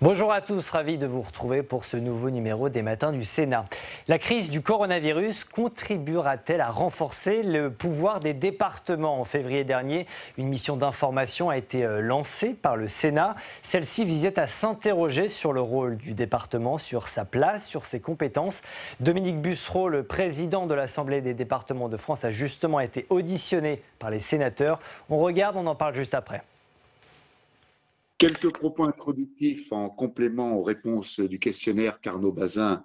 Bonjour à tous, ravi de vous retrouver pour ce nouveau numéro des Matins du Sénat. La crise du coronavirus contribuera-t-elle à renforcer le pouvoir des départements? En février dernier, une mission d'information a été lancée par le Sénat. Celle-ci visait à s'interroger sur le rôle du département, sur sa place, sur ses compétences. Dominique Bussereau, le président de l'Assemblée des départements de France, a justement été auditionné par les sénateurs. On regarde, on en parle juste après. Quelques propos introductifs en complément aux réponses du questionnaire qu'Arnaud Bazin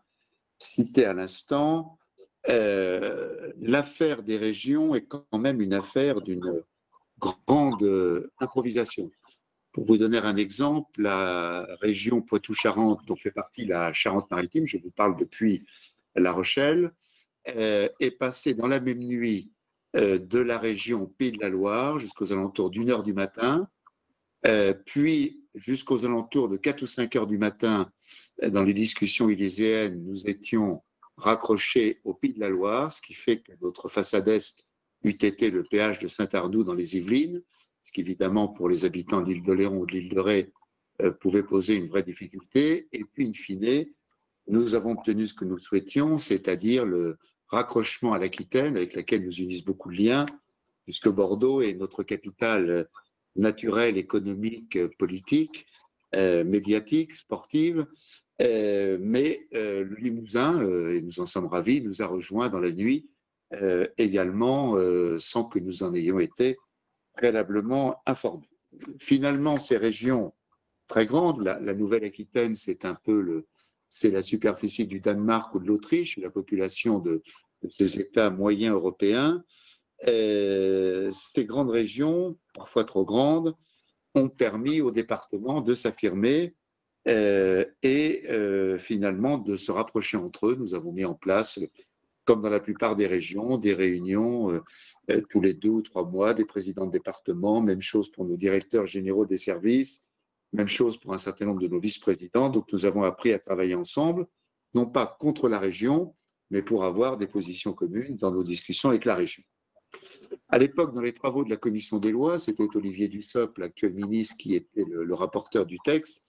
citait à l'instant. L'affaire des régions est quand même une affaire d'une grande improvisation. Pour vous donner un exemple, la région Poitou-Charentes, dont fait partie la Charente-Maritime, je vous parle depuis La Rochelle, est passée dans la même nuit de la région Pays de la Loire jusqu'aux alentours d'1 h du matin. Puis, jusqu'aux alentours de 4 ou 5 heures du matin, dans les discussions élyséennes, nous étions raccrochés au Pays de la Loire, ce qui fait que notre façade est eût été le péage de Saint-Arnoux dans les Yvelines, ce qui, évidemment, pour les habitants de l'île d'Oléron ou de l'île de Ré, pouvait poser une vraie difficulté. Et puis, in fine, nous avons obtenu ce que nous souhaitions, c'est-à-dire le raccrochement à l'Aquitaine, avec laquelle nous unissent beaucoup de liens, puisque Bordeaux est notre capitale naturelle, économique, politique, médiatique, sportive, mais le Limousin, et nous en sommes ravis, nous a rejoints dans la nuit également, sans que nous en ayons été préalablement informés. Finalement, ces régions très grandes, la Nouvelle-Aquitaine, c'est la superficie du Danemark ou de l'Autriche, la population de ces États moyens européens. Ces grandes régions, parfois trop grandes, ont permis aux départements de s'affirmer et finalement de se rapprocher entre eux. Nous avons mis en place, comme dans la plupart des régions, des réunions tous les 2 ou 3 mois, des présidents de département, même chose pour nos directeurs généraux des services, même chose pour un certain nombre de nos vice-présidents. Donc nous avons appris à travailler ensemble, non pas contre la région, mais pour avoir des positions communes dans nos discussions avec la région. À l'époque, dans les travaux de la commission des lois, c'était Olivier Dussopt, l'actuel ministre, qui était le rapporteur du texte.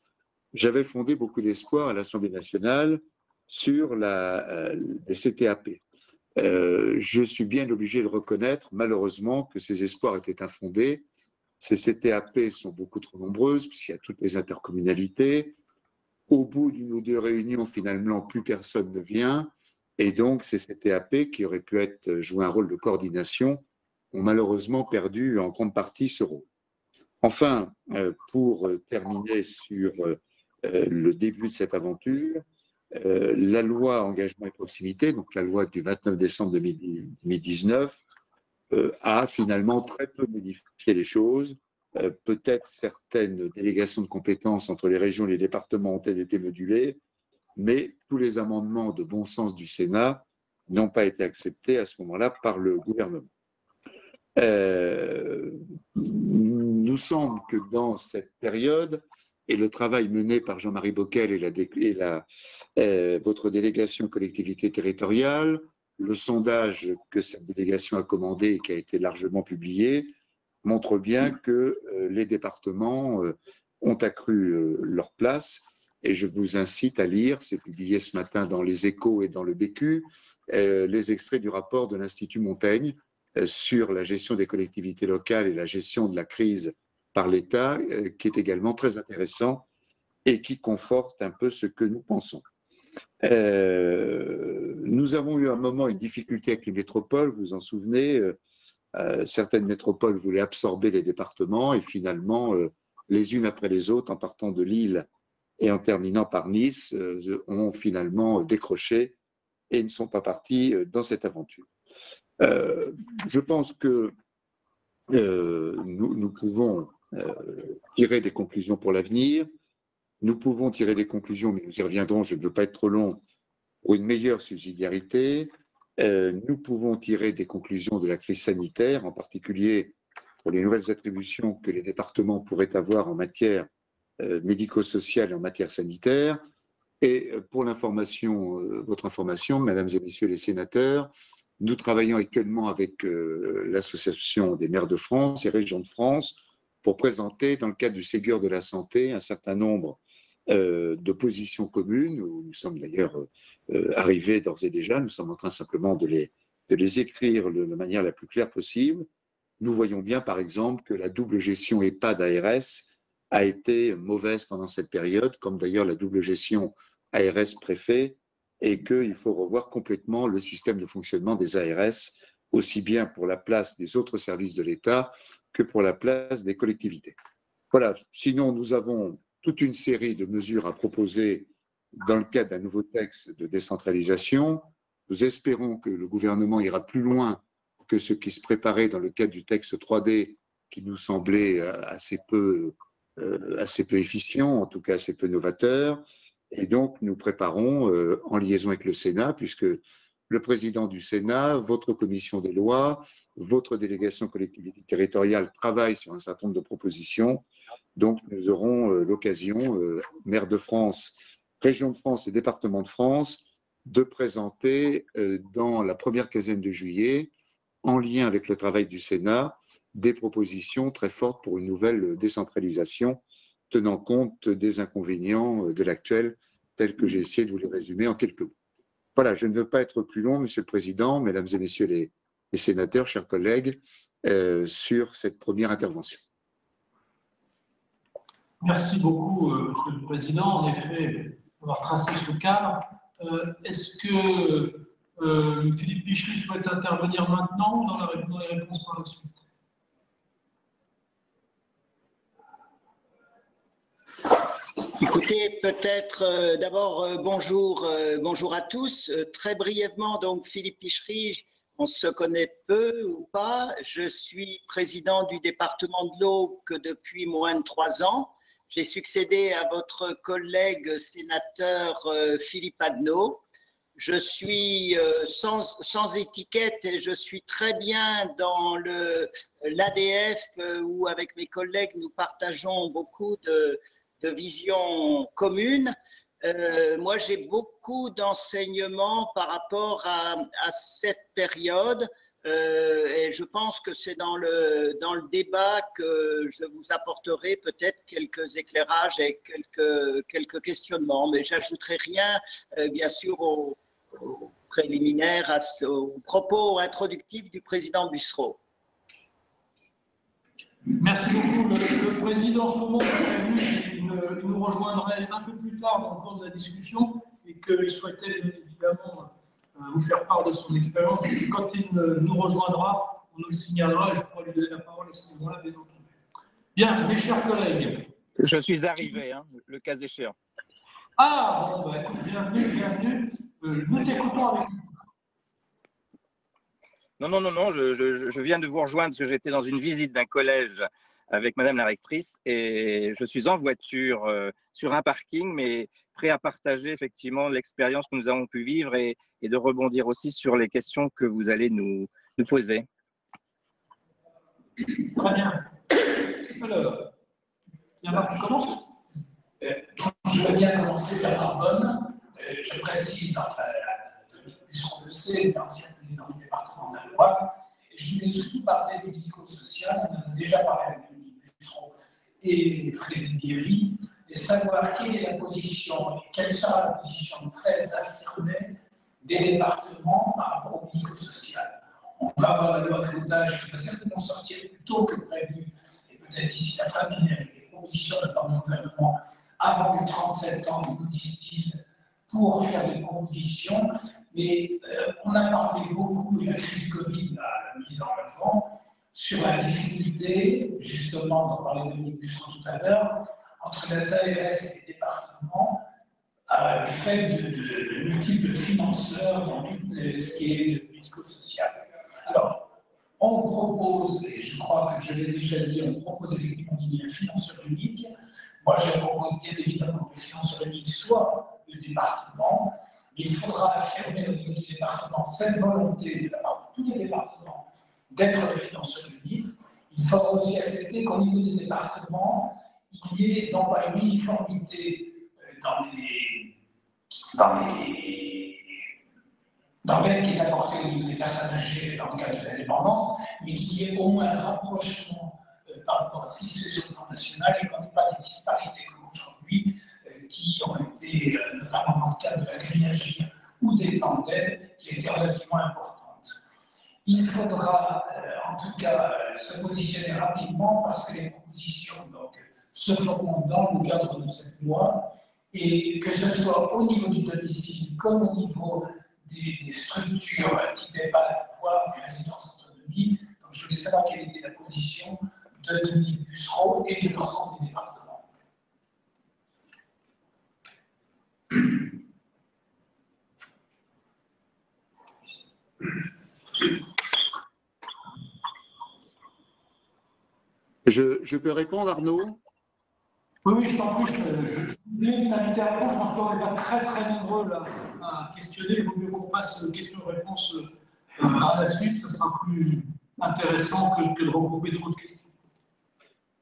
J'avais fondé beaucoup d'espoir à l'Assemblée nationale sur les CTAP. Je suis bien obligé de reconnaître, malheureusement, que ces espoirs étaient infondés. Ces CTAP sont beaucoup trop nombreuses, puisqu'il y a toutes les intercommunalités. Au bout d'1 ou 2 réunions, finalement, plus personne ne vient. Et donc, ces CTAP, qui auraient pu jouer un rôle de coordination, ont malheureusement perdu en grande partie ce rôle. Enfin, pour terminer sur le début de cette aventure, la loi engagement et proximité, donc la loi du 29 décembre 2019, a finalement très peu modifié les choses. Peut-être certaines délégations de compétences entre les régions et les départements ont-elles été modulées, mais tous les amendements de bon sens du Sénat n'ont pas été acceptés à ce moment-là par le gouvernement. Nous semble que dans cette période, et le travail mené par Jean-Marie Bockel et votre délégation collectivité territoriale, le sondage que cette délégation a commandé et qui a été largement publié, montre bien que les départements ont accru leur place. Et je vous incite à lire, c'est publié ce matin dans Les Échos et dans le BQ, les extraits du rapport de l'Institut Montaigne sur la gestion des collectivités locales et la gestion de la crise par l'État, qui est également très intéressant et qui conforte un peu ce que nous pensons. Nous avons eu un moment une difficulté avec les métropoles, vous vous en souvenez, certaines métropoles voulaient absorber les départements et finalement, les unes après les autres, en partant de Lille et en terminant par Nice, ont finalement décroché et ne sont pas partis dans cette aventure. Je pense que nous pouvons tirer des conclusions pour l'avenir. Nous pouvons tirer des conclusions, mais nous y reviendrons, je ne veux pas être trop long, pour une meilleure subsidiarité. Nous pouvons tirer des conclusions de la crise sanitaire, en particulier pour les nouvelles attributions que les départements pourraient avoir en matière médico-sociale et en matière sanitaire. Et pour l'information, votre information, mesdames et messieurs les sénateurs, nous travaillons actuellement avec l'Association des maires de France et régions de France pour présenter, dans le cadre du Ségur de la santé, un certain nombre de positions communes, où nous sommes d'ailleurs arrivés d'ores et déjà. Nous sommes en train simplement de les écrire de la manière la plus claire possible. Nous voyons bien, par exemple, que la double gestion EHPAD-ARS a été mauvaise pendant cette période, comme d'ailleurs la double gestion ARS-préfet, et qu'il faut revoir complètement le système de fonctionnement des ARS, aussi bien pour la place des autres services de l'État que pour la place des collectivités. Voilà. Sinon, nous avons toute une série de mesures à proposer dans le cadre d'un nouveau texte de décentralisation. Nous espérons que le gouvernement ira plus loin que ce qui se préparait dans le cadre du texte 3D, qui nous semblait assez peu efficient, en tout cas assez peu novateur. Et donc, nous préparons, en liaison avec le Sénat, puisque le président du Sénat, votre commission des lois, votre délégation collectivité territoriale travaillent sur un certain nombre de propositions. Donc, nous aurons l'occasion, maire de France, région de France et département de France, de présenter dans la première quinzaine de juillet, en lien avec le travail du Sénat, des propositions très fortes pour une nouvelle décentralisation, tenant compte des inconvénients de l'actuel, tels que j'ai essayé de vous les résumer en quelques mots. Voilà, je ne veux pas être plus long, Monsieur le Président, Mesdames et Messieurs les sénateurs, chers collègues, sur cette première intervention. Merci beaucoup, Monsieur le Président. En effet, d'avoir tracé ce cadre. Est-ce que Philippe Pichery souhaite intervenir maintenant ou dans les réponses par la suite? Écoutez, peut-être d'abord bonjour à tous. Très brièvement, donc Philippe Pichery, on se connaît peu ou pas. Je suis président du département de l'Aube depuis moins de 3 ans. J'ai succédé à votre collègue sénateur Philippe Adnot. Je suis sans étiquette et je suis très bien dans l'ADF où avec mes collègues nous partageons beaucoup de visions communes. Moi, j'ai beaucoup d'enseignements par rapport à cette période et je pense que c'est dans le débat que je vous apporterai peut-être quelques éclairages et quelques questionnements, mais j'ajouterai rien, bien sûr, au préliminaire, aux propos introductifs du président Bussereau. Merci beaucoup. Le président Saumon a prévenu qu'il nous rejoindrait un peu plus tard dans le cours de la discussion et qu'il souhaitait bien évidemment vous faire part de son expérience. Et quand il nous rejoindra, on nous le signalera et je pourrai lui donner la parole à ce moment-là, bien entendu. Bien, mes chers collègues. Je suis arrivé, hein, le cas échéant. Ah, bon, bah, écoute, bienvenue. Nous t'écoutons avec nous. Non, je viens de vous rejoindre parce que j'étais dans une visite d'un collège avec Madame la rectrice et je suis en voiture sur un parking, mais prêt à partager effectivement l'expérience que nous avons pu vivre et de rebondir aussi sur les questions que vous allez nous poser. Très bien. Alors, tu commences? Je veux bien commencer par Narbonne. Je précise, enfin, puisqu'on le sait, l'ancien président du département de la Loire, et je voulais surtout parler du médico-social. On en a déjà parlé avec Dominique Bussereau et Frédéric Bierry, et savoir quelle est la position, et quelle sera la position très affirmée des départements par rapport au médico-social. On va avoir la loi de clotage qui va certainement sortir plus tôt que prévu, et peut-être d'ici la fin de l'année avec des propositions de part du gouvernement avant le 30 septembre, nous disent-ils, pour faire des propositions. Mais on a parlé beaucoup, et la crise Covid l'a mise en avant, sur la difficulté, justement, dont parlait Dominique Bussereau tout à l'heure, entre les ARS et les départements, du fait de multiples financeurs dans tout ce qui est le médico-social. Alors, on propose, et je crois que je l'ai déjà dit, on propose effectivement qu'il y ait un financeur unique. Moi, je propose bien évidemment que le financeur unique soit le département. Il faudra affirmer au niveau du département cette volonté de la part de tous les départements d'être le financeur unique. Il faudra aussi accepter qu'au niveau des départements, il y ait non pas une uniformité dans l'aide qui est apportée au niveau des personnes âgées dans le cadre de la dépendance, mais qu'il y ait au moins un rapprochement par rapport à ce qui se fait sur le plan national et qu'on n'ait pas des disparités comme aujourd'hui qui Il faudra en tout cas se positionner rapidement parce que les propositions donc, se feront dans le cadre de cette loi et que ce soit au niveau du domicile comme au niveau des structures type EHPAD, voire des résidences autonomie. Donc je voulais savoir quelle était la position de Dominique Bussereau et de l'ensemble des départements. Je peux répondre, Arnaud? Oui, je t'en prie, je voulais t'inviter à répondre. Je pense qu'on n'est pas très nombreux là, à questionner. Il vaut mieux qu'on fasse questions-réponses à la suite. Ça sera plus intéressant que de regrouper trop de questions.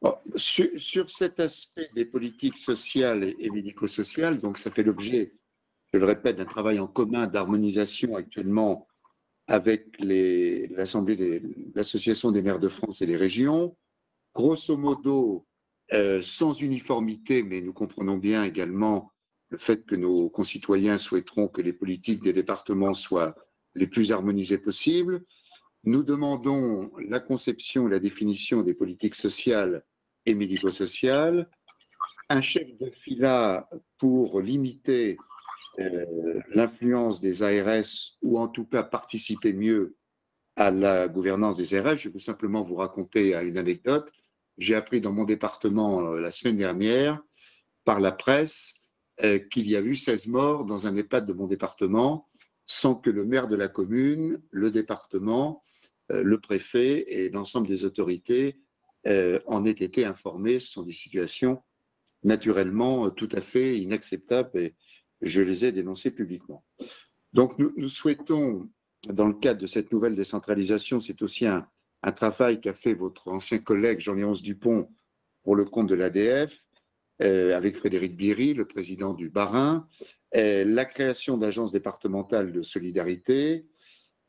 Bon, sur cet aspect des politiques sociales et médico-sociales, donc ça fait l'objet, je le répète, d'un travail en commun d'harmonisation actuellement avec l'Association des maires de France et les régions. Grosso modo, sans uniformité, mais nous comprenons bien également le fait que nos concitoyens souhaiteront que les politiques des départements soient les plus harmonisées possibles. Nous demandons la conception et la définition des politiques sociales et médico-sociales, un chef de fila pour limiter l'influence des ARS ou en tout cas participer mieux à la gouvernance des ARS. Je vais simplement vous raconter une anecdote. J'ai appris dans mon département la semaine dernière par la presse qu'il y a eu 16 morts dans un EHPAD de mon département sans que le maire de la commune, le département, le préfet et l'ensemble des autorités en aient été informés. Ce sont des situations naturellement tout à fait inacceptables et je les ai dénoncées publiquement. Donc nous souhaitons, dans le cadre de cette nouvelle décentralisation, c'est aussi un travail qu'a fait votre ancien collègue Jean-Léonce Dupont pour le compte de l'ADF, avec Frédéric Biry, le président du Bas-Rhin, la création d'agences départementales de solidarité,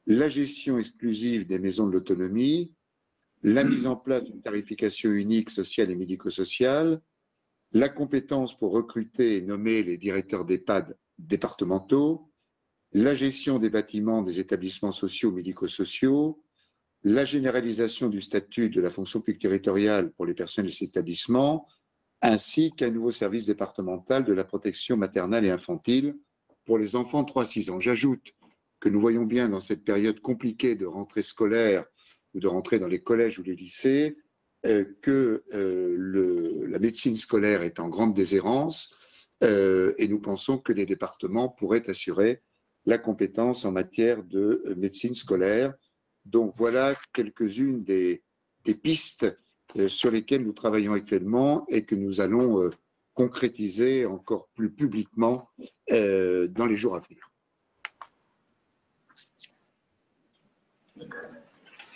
la gestion exclusive des maisons de l'autonomie, la mise en place d'une tarification unique sociale et médico-sociale, la compétence pour recruter et nommer les directeurs d'EHPAD départementaux, la gestion des bâtiments des établissements sociaux médico-sociaux, la généralisation du statut de la fonction publique territoriale pour les personnels de ces établissements, ainsi qu'un nouveau service départemental de la protection maternelle et infantile pour les enfants de 3 à 6 ans. J'ajoute que nous voyons bien dans cette période compliquée de rentrée scolaire ou de rentrée dans les collèges ou les lycées que la médecine scolaire est en grande déshérence et nous pensons que les départements pourraient assurer la compétence en matière de médecine scolaire. Donc voilà quelques-unes des pistes sur lesquelles nous travaillons actuellement et que nous allons concrétiser encore plus publiquement dans les jours à venir.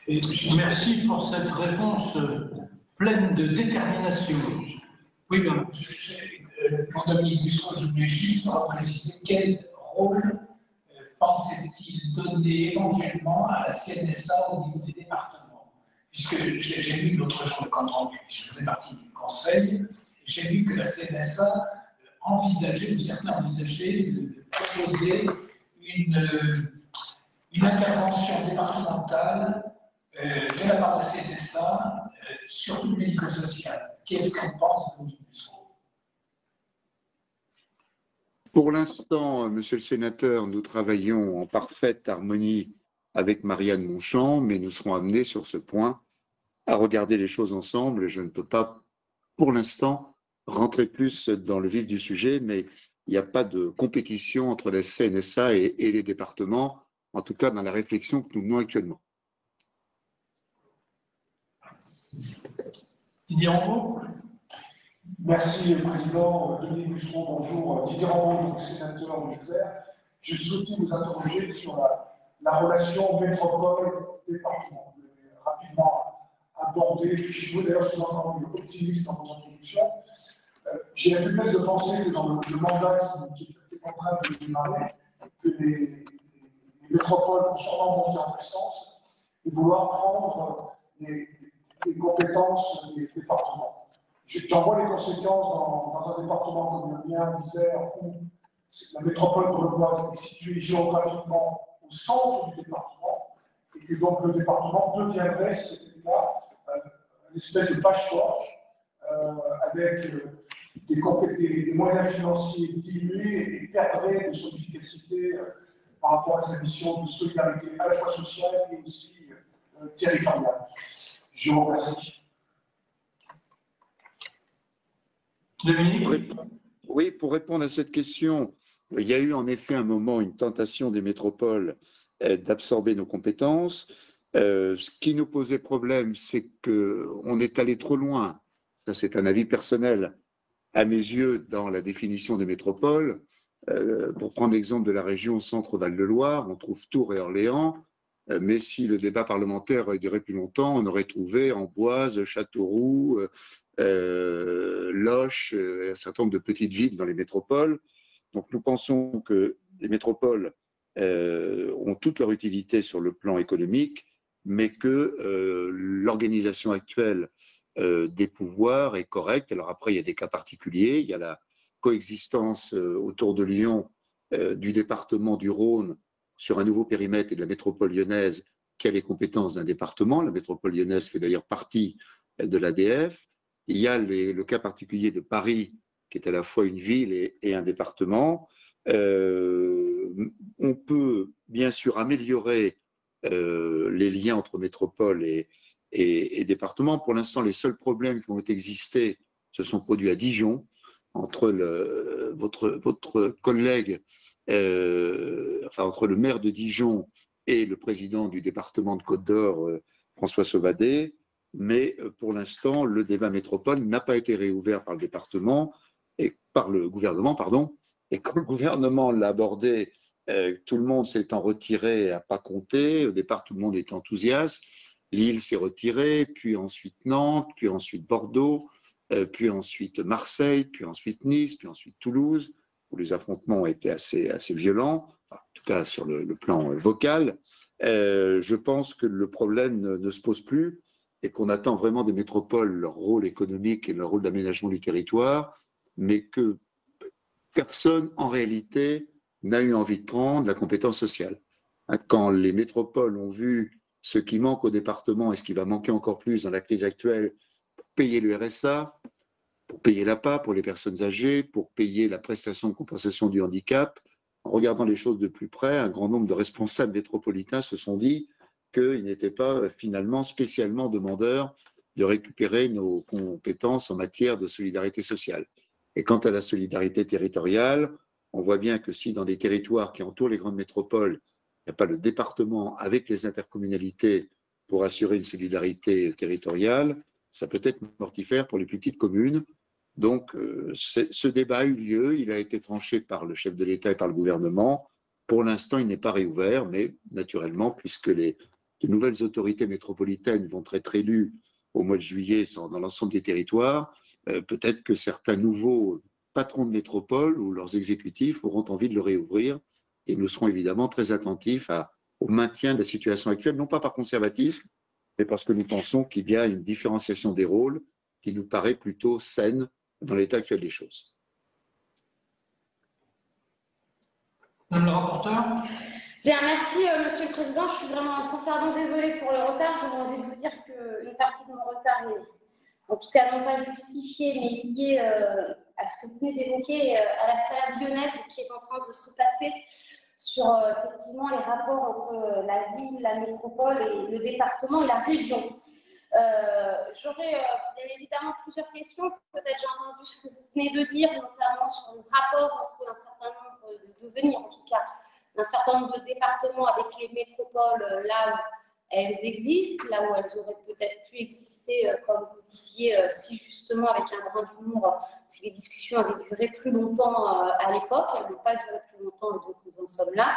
Et merci pour cette réponse pleine de détermination. Oui, bien. Pour Dominique Bussereau, je voulais juste préciser quel rôle pensait-il donner éventuellement à la CNSA au niveau des départements? Puisque j'ai lu l'autre jour le compte rendu, je faisais partie du conseil, j'ai lu que la CNSA envisageait, ou certains envisageaient, de proposer une intervention départementale de la part de la CNSA sur tout le médico-social. Qu'est-ce qu'en pense Dominique Bussereau? Pour l'instant, Monsieur le Sénateur, nous travaillons en parfaite harmonie avec Marianne Monchamp, mais nous serons amenés sur ce point à regarder les choses ensemble. Je ne peux pas, pour l'instant, rentrer plus dans le vif du sujet, mais il n'y a pas de compétition entre la CNSA et les départements, en tout cas dans la réflexion que nous menons actuellement. Didier Rambaud. Merci, Président. Dominique Bussereau, bonjour. Didier Rambaud, sénateur de Josère. Je souhaitais vous interroger sur la relation métropole-département. Vous l'avez rapidement abordé. Je veux d'ailleurs sous-entendre optimiste dans votre introduction. J'ai la faiblesse de penser que dans le mandat qui est en train de démarrer, que les métropoles vont sûrement monter en puissance et vouloir prendre les compétences des départements. J'en vois les conséquences dans un département comme le mien, l'Isère, où la métropole grenobloise est située géographiquement au centre du département et et que donc le département deviendrait, si c'était le cas, une espèce de patchwork avec des moyens financiers dilués et perdrait de son efficacité par rapport à sa mission de solidarité à la fois sociale et aussi territoriale. Je vous remercie. Dominique ? Oui, pour répondre à cette question, il y a eu en effet un moment une tentation des métropoles d'absorber nos compétences. Ce qui nous posait problème, c'est qu'on est allé trop loin. Ça, c'est un avis personnel, à mes yeux, dans la définition des métropoles. Pour prendre l'exemple de la région Centre-Val de Loire, on trouve Tours et Orléans, mais si le débat parlementaire aurait duré plus longtemps, on aurait trouvé Amboise, Châteauroux, Loches, un certain nombre de petites villes dans les métropoles. Donc nous pensons que les métropoles ont toute leur utilité sur le plan économique, mais que l'organisation actuelle des pouvoirs est correcte. Alors après, il y a des cas particuliers, il y a la coexistence autour de Lyon du département du Rhône sur un nouveau périmètre et de la métropole lyonnaise qui a les compétences d'un département. La métropole lyonnaise fait d'ailleurs partie de l'ADF. Il y a le cas particulier de Paris, qui est à la fois une ville et un département. On peut bien sûr améliorer les liens entre métropole et département. Pour l'instant, les seuls problèmes qui ont existé se sont produits à Dijon, entre votre collègue, entre le maire de Dijon et le président du département de Côte-d'Or, François Sauvadet. Mais pour l'instant, le débat métropole n'a pas été réouvert par le département et par le gouvernement, pardon. Et quand le gouvernement l'a abordé, tout le monde s'étant retiré à pas compter. Au départ, tout le monde est enthousiaste. Lille s'est retirée, puis ensuite Nantes, puis ensuite Bordeaux, puis ensuite Marseille, puis ensuite Nice, puis ensuite Toulouse, où les affrontements ont été assez violents, en tout cas sur le plan vocal. Je pense que le problème ne se pose plus et qu'on attend vraiment des métropoles leur rôle économique et leur rôle d'aménagement du territoire, mais que personne, en réalité, n'a eu envie de prendre la compétence sociale. Quand les métropoles ont vu ce qui manque au département et ce qui va manquer encore plus dans la crise actuelle, pour payer le RSA, pour payer l'APA pour les personnes âgées, pour payer la prestation de compensation du handicap, en regardant les choses de plus près, un grand nombre de responsables métropolitains se sont dit qu'ils n'étaient pas finalement spécialement demandeurs de récupérer nos compétences en matière de solidarité sociale. Et quant à la solidarité territoriale, on voit bien que si dans des territoires qui entourent les grandes métropoles, il n'y a pas le département avec les intercommunalités pour assurer une solidarité territoriale, ça peut être mortifère pour les plus petites communes. Donc, ce débat a eu lieu, il a été tranché par le chef de l'État et par le gouvernement. Pour l'instant, il n'est pas réouvert, mais naturellement, puisque les nouvelles autorités métropolitaines vont être élues au mois de juillet dans l'ensemble des territoires, peut-être que certains nouveaux patrons de métropole ou leurs exécutifs auront envie de le réouvrir et nous serons évidemment très attentifs au maintien de la situation actuelle, non pas par conservatisme, mais parce que nous pensons qu'il y a une différenciation des rôles qui nous paraît plutôt saine dans l'état actuel des choses. Madame le rapporteur. Bien, merci Monsieur le Président. Je suis vraiment sincèrement désolée pour le retard. J'aurais envie de vous dire qu'une partie de mon retard est, en tout cas, non pas justifiée, mais liée à ce que vous venez d'évoquer, à la salade lyonnaise qui est en train de se passer sur effectivement les rapports entre la ville, la métropole et le département et la région. J'aurais bien évidemment plusieurs questions. Peut-être j'ai entendu ce que vous venez de dire, notamment sur le rapport entre un certain nombre de devenir, en tout cas, un certain nombre de départements avec les métropoles là où elles existent, là où elles auraient peut-être pu exister, comme vous disiez, si justement avec un brin d'humour, si les discussions avaient duré plus longtemps à l'époque. Elles n'ont pas duré plus longtemps, donc nous en sommes là.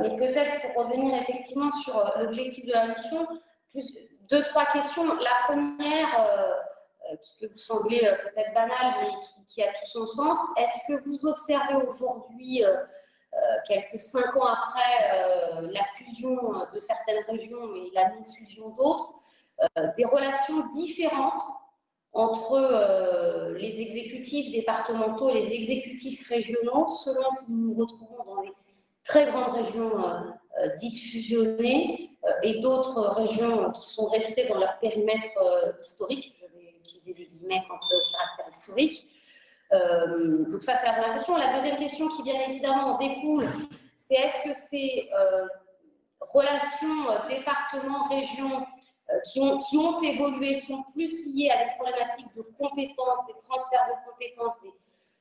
Mais peut-être pour revenir effectivement sur l'objectif de la mission, plus 2-3 questions. La première, qui peut vous sembler peut-être banale, mais qui a tout son sens, est-ce que vous observez aujourd'hui, quelques 5 ans après la fusion de certaines régions et la non-fusion d'autres, des relations différentes entre les exécutifs départementaux et les exécutifs régionaux, selon si nous nous retrouvons dans des très grandes régions dites fusionnées et d'autres régions qui sont restées dans leur périmètre historique. Je vais utiliser des guillemets quant au caractère historique. Donc ça, c'est la première question. La deuxième question qui, bien évidemment, en découle, c'est est-ce que ces relations département-région qui ont évolué sont plus liées à des problématiques de compétences, des transferts de compétences,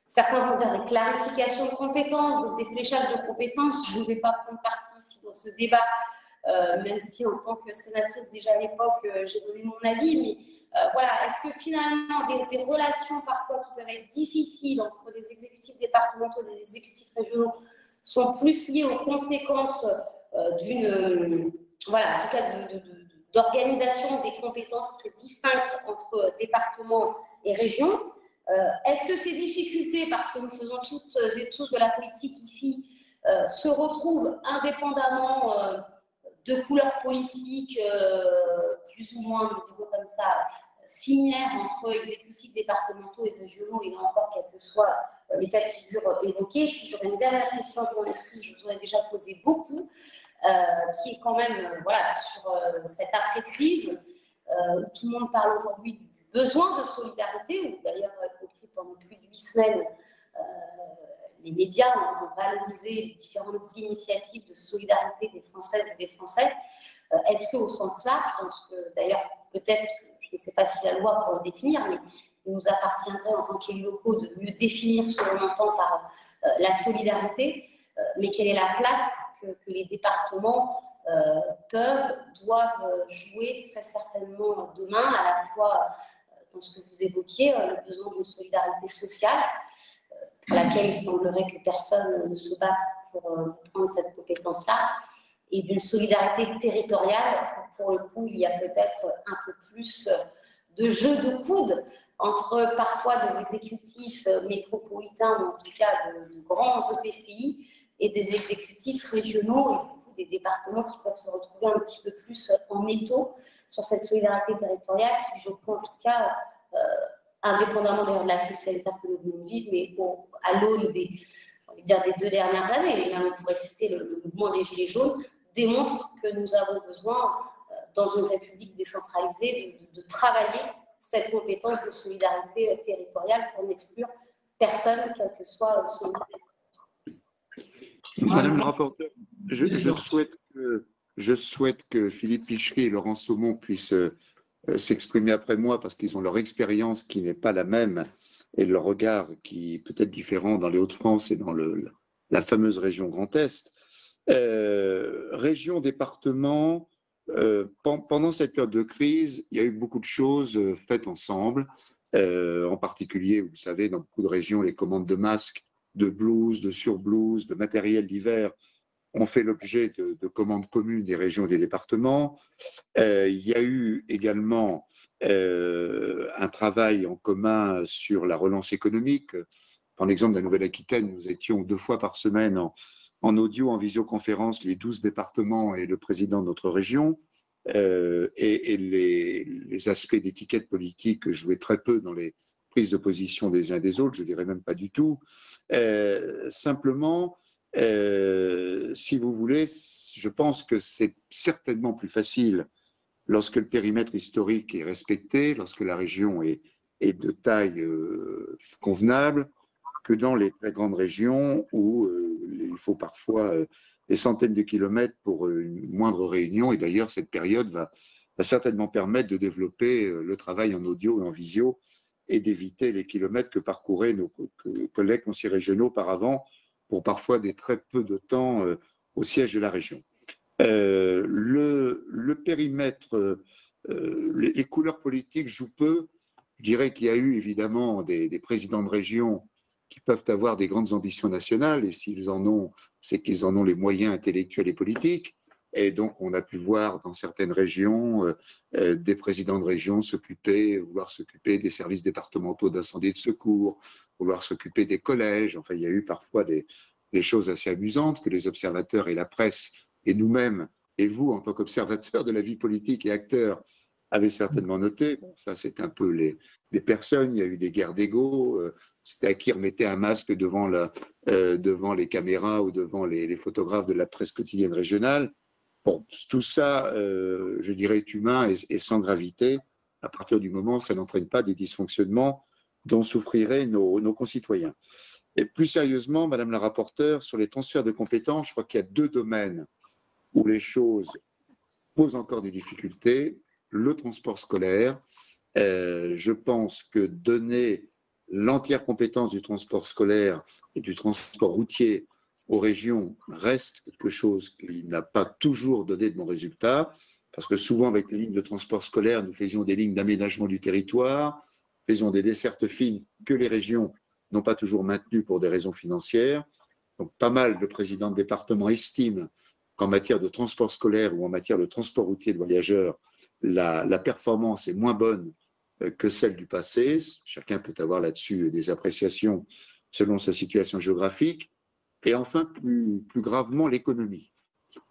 certains vont dire des clarifications de compétences, d'autres des fléchages de compétences. Je ne vais pas prendre parti ici dans ce débat, même si en tant que sénatrice déjà à l'époque, j'ai donné mon avis, mais voilà, est-ce que finalement des relations parfois qui peuvent être difficiles entre les exécutifs départementaux et les exécutifs régionaux sont plus liées aux conséquences voilà, en tout cas d'organisation des compétences très distinctes entre départements et régions? Est-ce que ces difficultés, parce que nous faisons toutes et tous de la politique ici, se retrouvent indépendamment de couleurs politiques plus ou moins, nous dirons comme ça, similaires entre exécutifs départementaux et régionaux, et là encore, quels que soient les cas de figure évoqués? Puis j'aurais une dernière question, je m'en excuse, je vous en ai déjà posé beaucoup, qui est quand même voilà, sur cette après-crise, où tout le monde parle aujourd'hui du besoin de solidarité, où d'ailleurs, compris pendant plus de 8 semaines, les médias ont valorisé les différentes initiatives de solidarité des Françaises et des Français. Est-ce qu'au sens là, je pense que d'ailleurs, peut-être, je ne sais pas si la loi pourrait le définir, mais il nous appartiendrait en tant qu'élus locaux de mieux définir ce que l'on entend par la solidarité, mais quelle est la place que les départements doivent jouer très certainement demain, à la fois dans ce que vous évoquiez, le besoin d'une solidarité sociale, pour laquelle il semblerait que personne ne se batte pour prendre cette compétence-là, et d'une solidarité territoriale, pour le coup, il y a peut-être un peu plus de jeu de coude entre parfois des exécutifs métropolitains, ou en tout cas de grands EPCI, et des exécutifs régionaux et du coup, des départements qui peuvent se retrouver un petit peu plus en étau sur cette solidarité territoriale qui, je crois en tout cas, indépendamment d'ailleurs de la crise sanitaire que nous venons de vivre, mais à l'aune des 2 dernières années, et même on pourrait citer le mouvement des Gilets jaunes, démontre que nous avons besoin, dans une république décentralisée, de travailler cette compétence de solidarité territoriale pour n'exclure personne, quel que soit son niveau. Madame la rapporteure, je souhaite que Philippe Pichery et Laurent Somon puissent s'exprimer après moi parce qu'ils ont leur expérience qui n'est pas la même et leur regard qui est peut-être différent dans les Hauts-de-France et dans la fameuse région Grand Est. Région, département, pendant cette période de crise, il y a eu beaucoup de choses faites ensemble. En particulier, vous savez, dans beaucoup de régions, les commandes de masques, de blouses, de surblouses, de matériel divers ont fait l'objet de commandes communes des régions et des départements. Il y a eu également un travail en commun sur la relance économique. Par l'exemple de la Nouvelle-Aquitaine, nous étions 2 fois par semaine en audio, en visioconférence, les 12 départements et le président de notre région. Et les aspects d'étiquette politique jouaient très peu dans les prises de position des uns des autres, je dirais même pas du tout. Simplement, si vous voulez, je pense que c'est certainement plus facile lorsque le périmètre historique est respecté, lorsque la région est de taille convenable, que dans les très grandes régions où il faut parfois des centaines de kilomètres pour une moindre réunion. Et d'ailleurs, cette période va certainement permettre de développer le travail en audio et en visio et d'éviter les kilomètres que parcouraient nos collègues conseillers régionaux auparavant pour parfois des très peu de temps au siège de la région. Le périmètre, les couleurs politiques jouent peu. Je dirais qu'il y a eu évidemment des présidents de région qui peuvent avoir des grandes ambitions nationales, et s'ils en ont, c'est qu'ils en ont les moyens intellectuels et politiques. Et donc, on a pu voir dans certaines régions des présidents de région vouloir s'occuper des services départementaux d'incendie et de secours, vouloir s'occuper des collèges. Enfin, il y a eu parfois des choses assez amusantes que les observateurs et la presse, et nous-mêmes, et vous, en tant qu'observateurs de la vie politique et acteurs, avez certainement noté. Bon, ça, c'est un peu les personnes. Il y a eu des guerres d'ego. C'était à qui remettait un masque devant les caméras ou devant les photographes de la presse quotidienne régionale. Bon, tout ça, je dirais, est humain et sans gravité, à partir du moment où ça n'entraîne pas des dysfonctionnements dont souffriraient nos concitoyens. Et plus sérieusement, Madame la rapporteure, sur les transferts de compétences, je crois qu'il y a 2 domaines où les choses posent encore des difficultés. Le transport scolaire, je pense que donner l'entière compétence du transport scolaire et du transport routier aux régions reste quelque chose qui n'a pas toujours donné de bons résultats, parce que souvent avec les lignes de transport scolaire, nous faisions des lignes d'aménagement du territoire, faisions des dessertes fines que les régions n'ont pas toujours maintenues pour des raisons financières. Donc pas mal de présidents de département estiment qu'en matière de transport scolaire ou en matière de transport routier de voyageurs, la performance est moins bonne que celle du passé. Chacun peut avoir là-dessus des appréciations selon sa situation géographique. Et enfin, plus gravement, l'économie.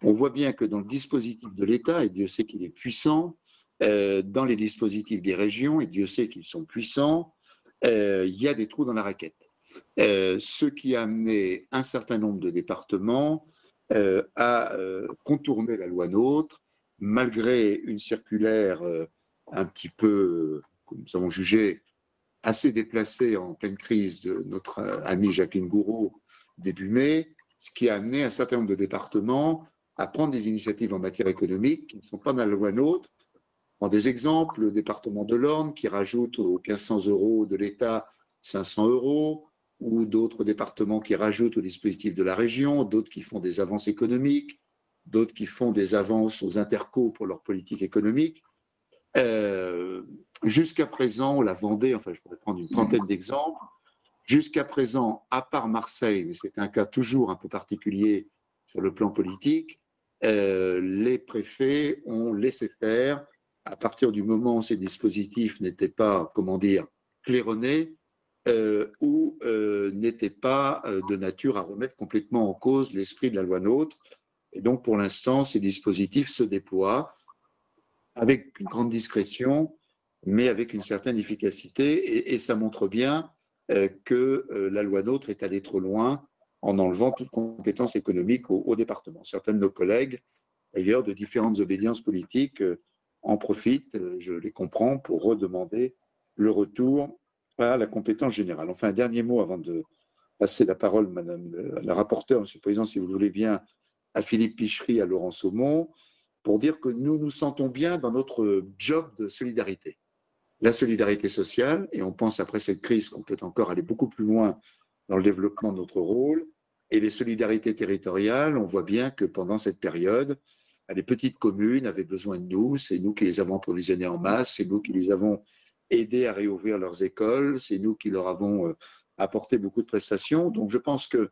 On voit bien que dans le dispositif de l'État, et Dieu sait qu'il est puissant, dans les dispositifs des régions, et Dieu sait qu'ils sont puissants, il y a des trous dans la raquette. Ce qui a amené un certain nombre de départements à contourner la loi NOTRe, malgré une circulaire un petit peu, comme nous avons jugé, assez déplacée en pleine crise de notre ami Jacqueline Gouraud début mai, ce qui a amené un certain nombre de départements à prendre des initiatives en matière économique qui ne sont pas dans la loi NOTRe. En des exemples, le département de l'Orne qui rajoute aux 1500 € de l'État 500 €, ou d'autres départements qui rajoutent au dispositif de la région, d'autres qui font des avances économiques, d'autres qui font des avances aux intercos pour leur politique économique. Jusqu'à présent, la Vendée, enfin je pourrais prendre une trentaine d'exemples, jusqu'à présent, à part Marseille, mais c'est un cas toujours un peu particulier sur le plan politique, les préfets ont laissé faire à partir du moment où ces dispositifs n'étaient pas, comment dire, claironnés ou n'étaient pas de nature à remettre complètement en cause l'esprit de la loi NOTRe. Et donc, pour l'instant, ces dispositifs se déploient avec une grande discrétion, mais avec une certaine efficacité, et ça montre bien que la loi NOTRe est allée trop loin en enlevant toute compétence économique au département. Certains de nos collègues, d'ailleurs, de différentes obédiences politiques, en profitent, je les comprends, pour redemander le retour à la compétence générale. Enfin, un dernier mot avant de passer la parole, Madame la rapporteure, Monsieur le Président, si vous le voulez bien, à Philippe Pichery, à Laurent Saumon, pour dire que nous nous sentons bien dans notre job de solidarité. La solidarité sociale, et on pense après cette crise qu'on peut encore aller beaucoup plus loin dans le développement de notre rôle, et les solidarités territoriales, on voit bien que pendant cette période, les petites communes avaient besoin de nous, c'est nous qui les avons approvisionnés en masse, c'est nous qui les avons aidés à réouvrir leurs écoles, c'est nous qui leur avons apporté beaucoup de prestations. Donc je pense que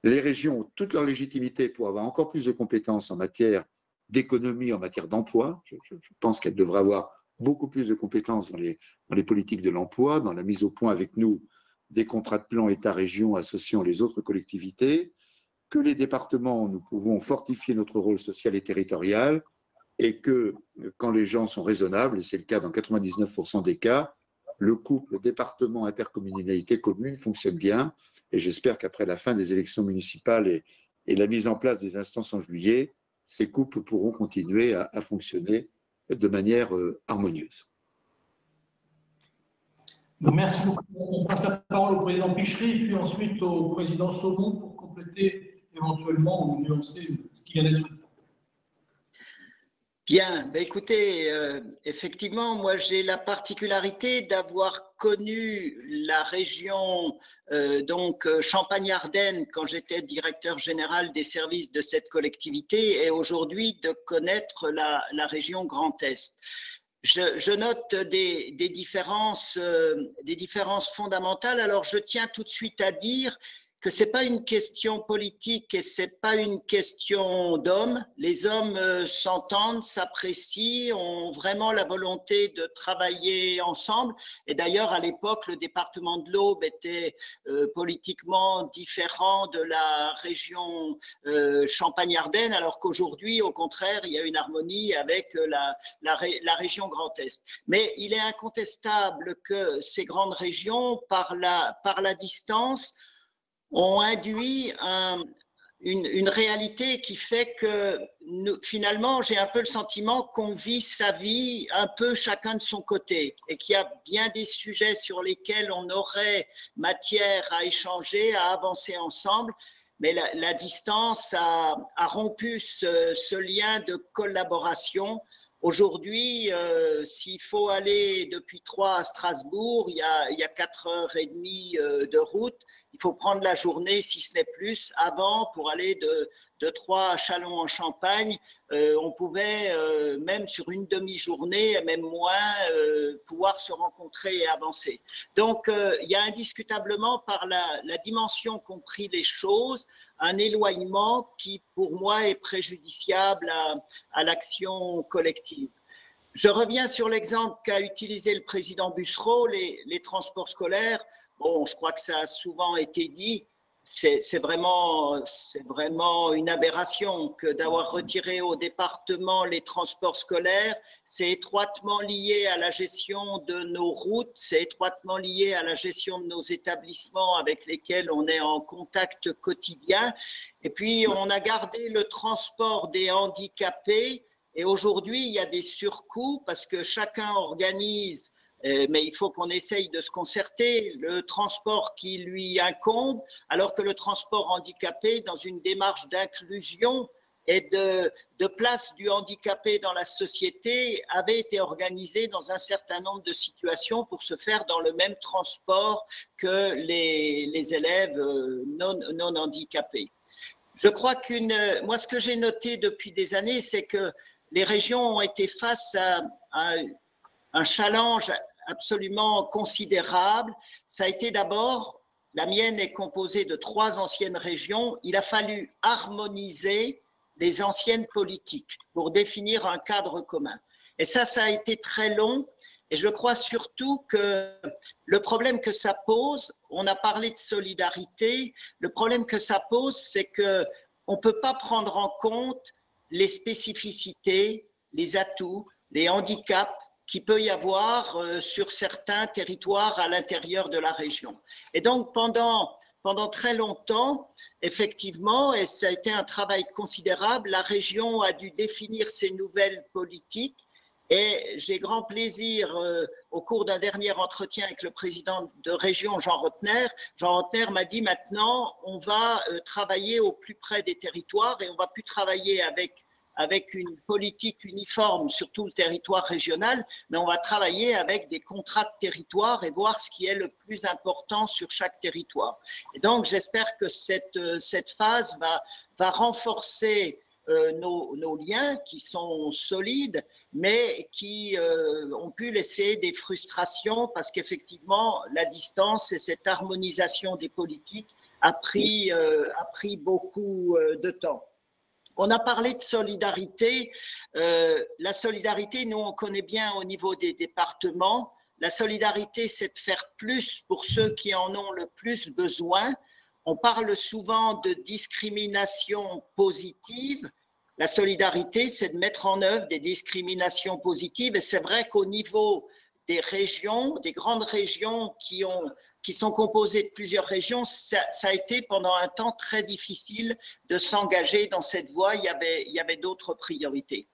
les régions ont toute leur légitimité pour avoir encore plus de compétences en matière d'économie, en matière d'emploi. Je pense qu'elles devraient avoir beaucoup plus de compétences dans les politiques de l'emploi, dans la mise au point avec nous des contrats de plan État-région associant les autres collectivités, que les départements, nous pouvons fortifier notre rôle social et territorial, et que quand les gens sont raisonnables, et c'est le cas dans 99% des cas, le couple département-intercommunalité-commune fonctionne bien, et j'espère qu'après la fin des élections municipales et la mise en place des instances en juillet, ces couples pourront continuer à fonctionner de manière harmonieuse. Merci beaucoup. On passe la parole au président Pichery et puis ensuite au président Saumon pour compléter éventuellement ou nuancer ce qui vient d'être dit. Bien, écoutez, effectivement, moi j'ai la particularité d'avoir connu la région Champagne-Ardenne quand j'étais directeur général des services de cette collectivité et aujourd'hui de connaître la région Grand Est. Je note des différences fondamentales. Alors je tiens tout de suite à dire que ce n'est pas une question politique et ce n'est pas une question d'hommes. Les hommes s'entendent, s'apprécient, ont vraiment la volonté de travailler ensemble. Et d'ailleurs, à l'époque, le département de l'Aube était politiquement différent de la région Champagne-Ardenne, alors qu'aujourd'hui, au contraire, il y a une harmonie avec la région Grand Est. Mais il est incontestable que ces grandes régions, par la distance, ont induit une réalité qui fait que finalement, j'ai un peu le sentiment qu'on vit sa vie un peu chacun de son côté et qu'il y a bien des sujets sur lesquels on aurait matière à échanger, à avancer ensemble. Mais la distance a rompu ce lien de collaboration. Aujourd'hui, s'il faut aller depuis Troyes à Strasbourg, il y a 4h30 de route. Il faut prendre la journée, si ce n'est plus, avant pour aller de Troyes à Châlons-en-Champagne. On pouvait, même sur une demi-journée, même moins, pouvoir se rencontrer et avancer. Donc, il y a indiscutablement, par la dimension qu'ont pris les choses, un éloignement qui, pour moi, est préjudiciable à l'action collective. Je reviens sur l'exemple qu'a utilisé le président Bussereau, les transports scolaires. Bon, je crois que ça a souvent été dit. C'est vraiment une aberration que d'avoir retiré au département les transports scolaires. C'est étroitement lié à la gestion de nos routes, c'est étroitement lié à la gestion de nos établissements avec lesquels on est en contact quotidien. Et puis, on a gardé le transport des handicapés. Et aujourd'hui, il y a des surcoûts parce que chacun organise, mais il faut qu'on essaye de se concerter, le transport qui lui incombe, alors que le transport handicapé, dans une démarche d'inclusion et de place du handicapé dans la société, avait été organisé dans un certain nombre de situations pour se faire dans le même transport que les élèves non handicapés. Je crois moi, ce que j'ai noté depuis des années, c'est que les régions ont été face à un challenge absolument considérable. Ça a été d'abord, la mienne est composée de 3 anciennes régions, il a fallu harmoniser les anciennes politiques pour définir un cadre commun. Et ça a été très long. Et je crois surtout que le problème que ça pose, on a parlé de solidarité, le problème que ça pose, c'est qu'on ne peut pas prendre en compte les spécificités, les atouts, les handicaps qu'il peut y avoir sur certains territoires à l'intérieur de la région. Et donc, pendant très longtemps, effectivement, et ça a été un travail considérable, la région a dû définir ses nouvelles politiques. Et j'ai grand plaisir, au cours d'un dernier entretien avec le président de région, Jean Rotner m'a dit maintenant, on va travailler au plus près des territoires et on ne va plus travailler avec une politique uniforme sur tout le territoire régional, mais on va travailler avec des contrats de territoire et voir ce qui est le plus important sur chaque territoire. Et donc, j'espère que cette phase va renforcer nos liens qui sont solides, mais qui ont pu laisser des frustrations parce qu'effectivement, la distance et cette harmonisation des politiques a pris beaucoup de temps. On a parlé de solidarité. La solidarité, nous, on connaît bien au niveau des départements. La solidarité, c'est de faire plus pour ceux qui en ont le plus besoin. On parle souvent de discrimination positive. La solidarité, c'est de mettre en œuvre des discriminations positives. Et c'est vrai qu'au niveau des régions, des grandes régions qui sont composées de plusieurs régions, ça a été pendant un temps très difficile de s'engager dans cette voie. Il y avait d'autres priorités.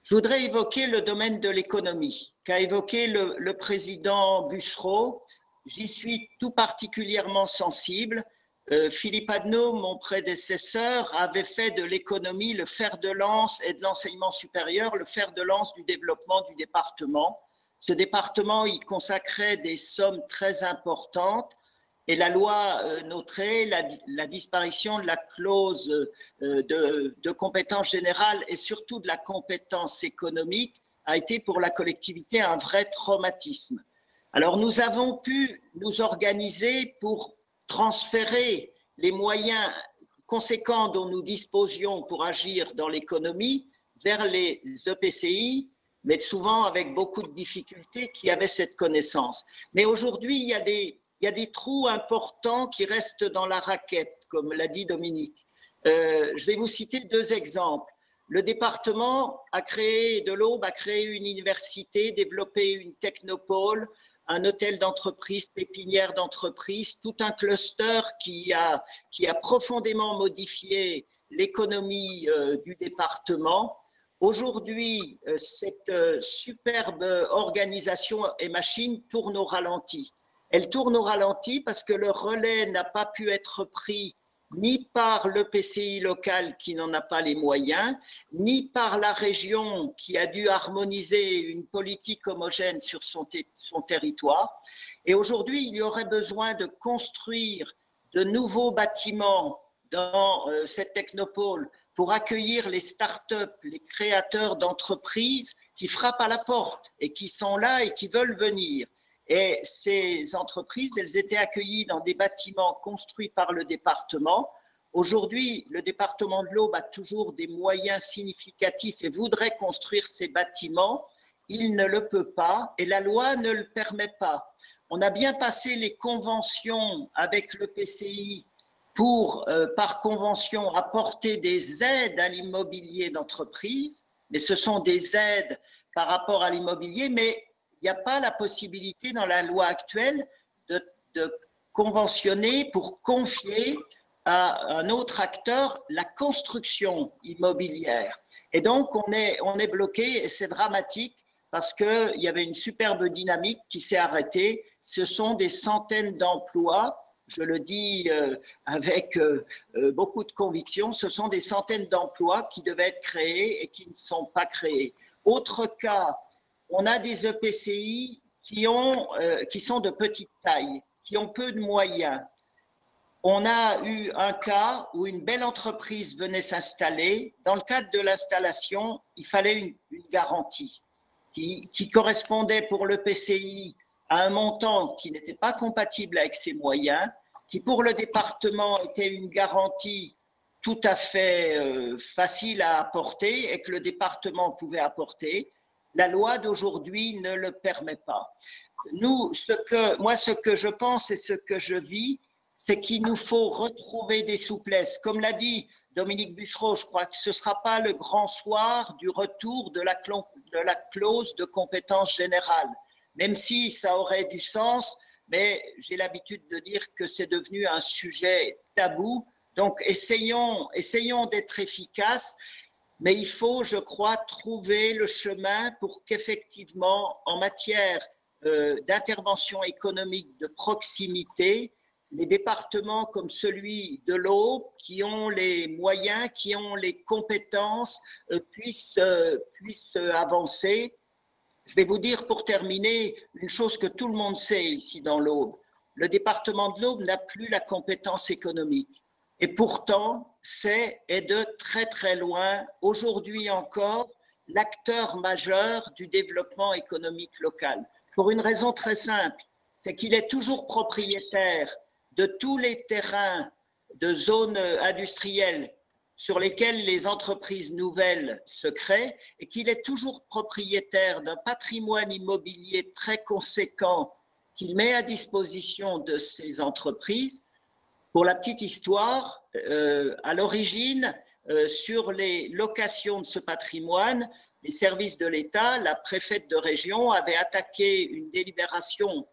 Je voudrais évoquer le domaine de l'économie qu'a évoqué le président Bussereau. J'y suis tout particulièrement sensible. Philippe Adneau, mon prédécesseur, avait fait de l'économie le fer de lance et de l'enseignement supérieur, le fer de lance du développement du département. Ce département y consacrait des sommes très importantes et la loi noterait la disparition de la clause de compétence générale et surtout de la compétence économique a été pour la collectivité un vrai traumatisme. Alors nous avons pu nous organiser pour transférer les moyens conséquents dont nous disposions pour agir dans l'économie vers les EPCI, mais souvent avec beaucoup de difficultés qui avaient cette connaissance. Mais aujourd'hui, il y a des trous importants qui restent dans la raquette, comme l'a dit Dominique. Je vais vous citer 2 exemples. Le département a créé, de l'Aube, a créé une université, développé une technopole, un hôtel d'entreprise, pépinière d'entreprise, tout un cluster qui a profondément modifié l'économie du département. Aujourd'hui, cette superbe organisation et machine tourne au ralenti. Elle tourne au ralenti parce que le relais n'a pas pu être pris ni par l'EPCI local qui n'en a pas les moyens, ni par la région qui a dû harmoniser une politique homogène sur son territoire. Et aujourd'hui, il y aurait besoin de construire de nouveaux bâtiments dans cette technopole pour accueillir les startups, les créateurs d'entreprises qui frappent à la porte et qui sont là et qui veulent venir. Et ces entreprises, elles étaient accueillies dans des bâtiments construits par le département. Aujourd'hui, le département de l'Aube a toujours des moyens significatifs et voudrait construire ces bâtiments. Il ne le peut pas et la loi ne le permet pas. On a bien passé les conventions avec le PCI pour, par convention, apporter des aides à l'immobilier d'entreprise, mais ce sont des aides par rapport à l'immobilier, mais il n'y a pas la possibilité dans la loi actuelle de conventionner pour confier à un autre acteur la construction immobilière. Et donc, on est bloqué et c'est dramatique parce qu'il y avait une superbe dynamique qui s'est arrêtée. Ce sont des centaines d'emplois, je le dis avec beaucoup de conviction, ce sont des centaines d'emplois qui devaient être créés et qui ne sont pas créés. Autre cas, on a des EPCI qui sont de petite taille, qui ont peu de moyens. On a eu un cas où une belle entreprise venait s'installer. Dans le cadre de l'installation, il fallait une garantie qui correspondait pour l'EPCI à un montant qui n'était pas compatible avec ses moyens, qui pour le département était une garantie tout à fait facile à apporter et que le département pouvait apporter. La loi d'aujourd'hui ne le permet pas. Moi, ce que je pense et ce que je vis, c'est qu'il nous faut retrouver des souplesses. Comme l'a dit Dominique Bussereau, je crois que ce ne sera pas le grand soir du retour de la clause de compétence générale, même si ça aurait du sens, mais j'ai l'habitude de dire que c'est devenu un sujet tabou. Donc, essayons d'être efficaces. Mais il faut, je crois, trouver le chemin pour qu'effectivement, en matière d'intervention économique de proximité, les départements comme celui de l'Aube, qui ont les moyens, qui ont les compétences, puissent avancer. Je vais vous dire pour terminer une chose que tout le monde sait ici dans l'Aube. Le département de l'Aube n'a plus la compétence économique. Et pourtant, c'est de très très loin, aujourd'hui encore, l'acteur majeur du développement économique local. Pour une raison très simple, c'est qu'il est toujours propriétaire de tous les terrains de zones industrielles sur lesquels les entreprises nouvelles se créent et qu'il est toujours propriétaire d'un patrimoine immobilier très conséquent qu'il met à disposition de ces entreprises. Pour la petite histoire, à l'origine, sur les locations de ce patrimoine, les services de l'État, la préfète de région avait attaqué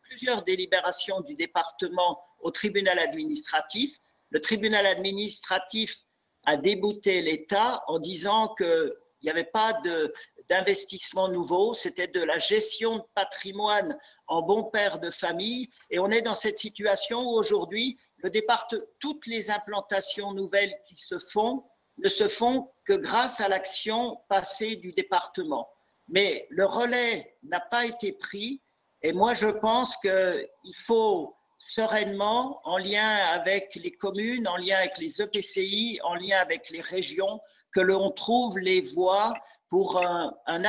plusieurs délibérations du département au tribunal administratif. Le tribunal administratif a débouté l'État en disant qu'il n'y avait pas d'investissement nouveau, c'était de la gestion de patrimoine en bon père de famille. Et on est dans cette situation où aujourd'hui, toutes les implantations nouvelles qui se font ne se font que grâce à l'action passée du département. Mais le relais n'a pas été pris et moi je pense qu'il faut sereinement, en lien avec les communes, en lien avec les EPCI, en lien avec les régions, que l'on trouve les voies pour un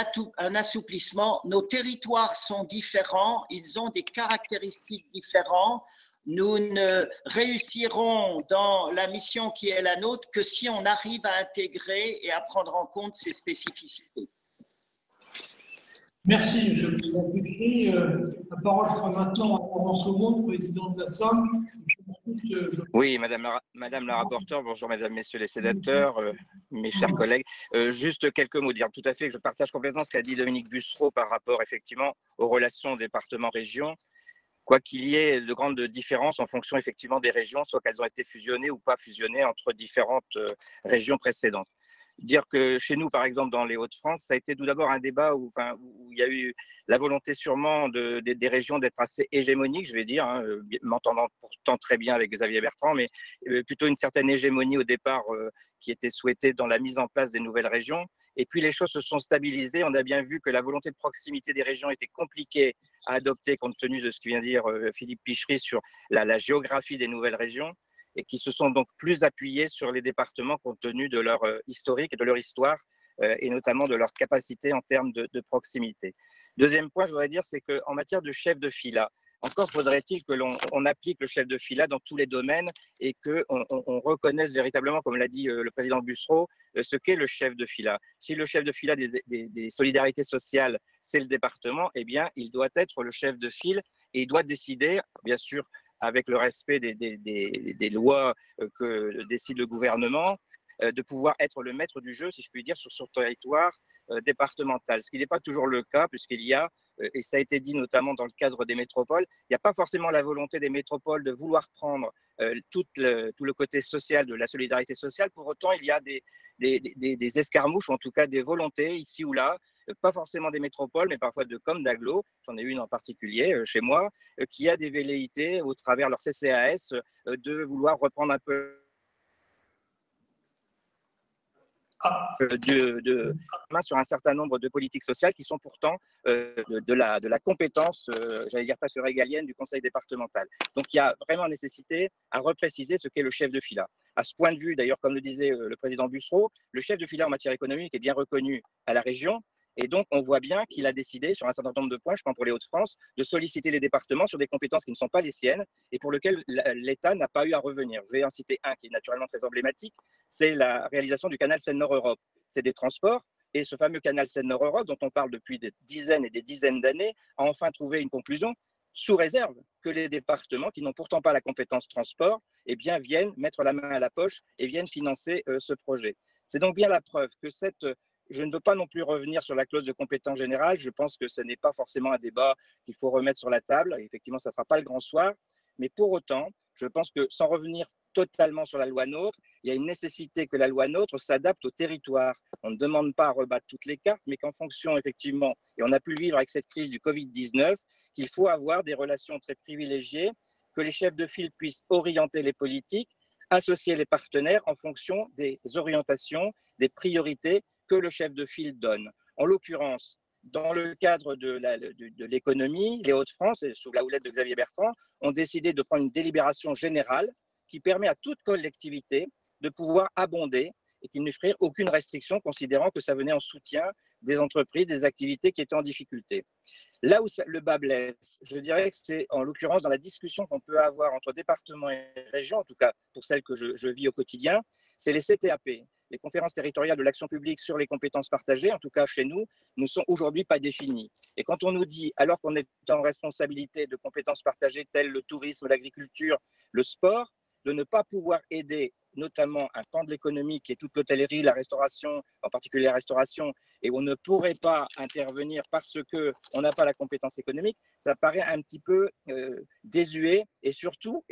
assouplissement. Nos territoires sont différents, ils ont des caractéristiques différentes. Nous ne réussirons dans la mission qui est la nôtre que si on arrive à intégrer et à prendre en compte ces spécificités. Merci, M. le Président Péchy. La parole sera maintenant à Laurent Saumon, président de la Somme. Oui, madame la rapporteure, bonjour mesdames, messieurs les sénateurs, mes chers collègues. Juste quelques mots, dire tout à fait que je partage complètement ce qu'a dit Dominique Bussereau par rapport effectivement aux relations département-région. Quoi qu'il y ait de grandes différences en fonction effectivement des régions, soit qu'elles ont été fusionnées ou pas fusionnées entre différentes régions précédentes. Dire que chez nous, par exemple, dans les Hauts-de-France, ça a été tout d'abord un débat où il y a eu la volonté sûrement des régions d'être assez hégémoniques, je vais dire, hein, m'entendant pourtant très bien avec Xavier Bertrand, mais plutôt une certaine hégémonie au départ qui était souhaitée dans la mise en place des nouvelles régions. Et puis les choses se sont stabilisées. On a bien vu que la volonté de proximité des régions était compliquée à adopter compte tenu de ce que vient de dire Philippe Pichery sur la géographie des nouvelles régions, et qui se sont donc plus appuyés sur les départements compte tenu de leur historique et de leur histoire, et notamment de leur capacité en termes de proximité. Deuxième point, je voudrais dire, c'est qu'en matière de chef de fila, encore faudrait-il que l'on applique le chef de fila dans tous les domaines et qu'on reconnaisse véritablement, comme l'a dit le président Bussereau, ce qu'est le chef de fila. Si le chef de fila des solidarités sociales, c'est le département, eh bien, il doit être le chef de file et il doit décider, bien sûr, avec le respect des lois que décide le gouvernement, de pouvoir être le maître du jeu, si je puis dire, sur son territoire départemental. Ce qui n'est pas toujours le cas, puisqu'il y a, et ça a été dit notamment dans le cadre des métropoles, il n'y a pas forcément la volonté des métropoles de vouloir prendre tout le côté social de la solidarité sociale. Pour autant, il y a des escarmouches, en tout cas des volontés ici ou là, pas forcément des métropoles, mais parfois de comme d'agglo, j'en ai une en particulier chez moi, qui a des velléités au travers leur CCAS de vouloir reprendre un peu main sur un certain nombre de politiques sociales qui sont pourtant de la compétence, j'allais dire pas régalienne, du conseil départemental. Donc il y a vraiment nécessité à repréciser ce qu'est le chef de fila. À ce point de vue, d'ailleurs, comme le disait le président Bussereau, le chef de fila en matière économique est bien reconnu à la région. Et donc, on voit bien qu'il a décidé, sur un certain nombre de points, je pense pour les Hauts-de-France, de solliciter les départements sur des compétences qui ne sont pas les siennes et pour lesquelles l'État n'a pas eu à revenir. Je vais en citer un qui est naturellement très emblématique, c'est la réalisation du canal Seine-Nord-Europe. C'est des transports, et ce fameux canal Seine-Nord-Europe, dont on parle depuis des dizaines et des dizaines d'années, a enfin trouvé une conclusion, sous réserve que les départements, qui n'ont pourtant pas la compétence transport, eh bien, viennent mettre la main à la poche et viennent financer ce projet. C'est donc bien la preuve que je ne veux pas non plus revenir sur la clause de compétence générale. Je pense que ce n'est pas forcément un débat qu'il faut remettre sur la table. Effectivement, ça ne sera pas le grand soir. Mais pour autant, je pense que sans revenir totalement sur la loi NOTRe, il y a une nécessité que la loi NOTRe s'adapte au territoire. On ne demande pas à rebattre toutes les cartes, mais qu'en fonction, effectivement, et on a pu le vivre avec cette crise du Covid-19, qu'il faut avoir des relations très privilégiées, que les chefs de file puissent orienter les politiques, associer les partenaires en fonction des orientations, des priorités que le chef de file donne. En l'occurrence, dans le cadre de l'économie, les Hauts-de-France, sous la houlette de Xavier Bertrand, ont décidé de prendre une délibération générale qui permet à toute collectivité de pouvoir abonder et qui n'offrir aucune restriction, considérant que ça venait en soutien des entreprises, des activités qui étaient en difficulté. Là où le bas blesse, je dirais que c'est en l'occurrence dans la discussion qu'on peut avoir entre départements et régions, en tout cas pour celles que je vis au quotidien, c'est les CTAP. Les conférences territoriales de l'action publique sur les compétences partagées, en tout cas chez nous, ne sont aujourd'hui pas définies. Et quand on nous dit, alors qu'on est en responsabilité de compétences partagées telles le tourisme, l'agriculture, le sport, de ne pas pouvoir aider notamment un pan de l'économie qui est toute l'hôtellerie, la restauration, en particulier la restauration, et où on ne pourrait pas intervenir parce qu'on n'a pas la compétence économique, ça paraît un petit peu désuet et surtout,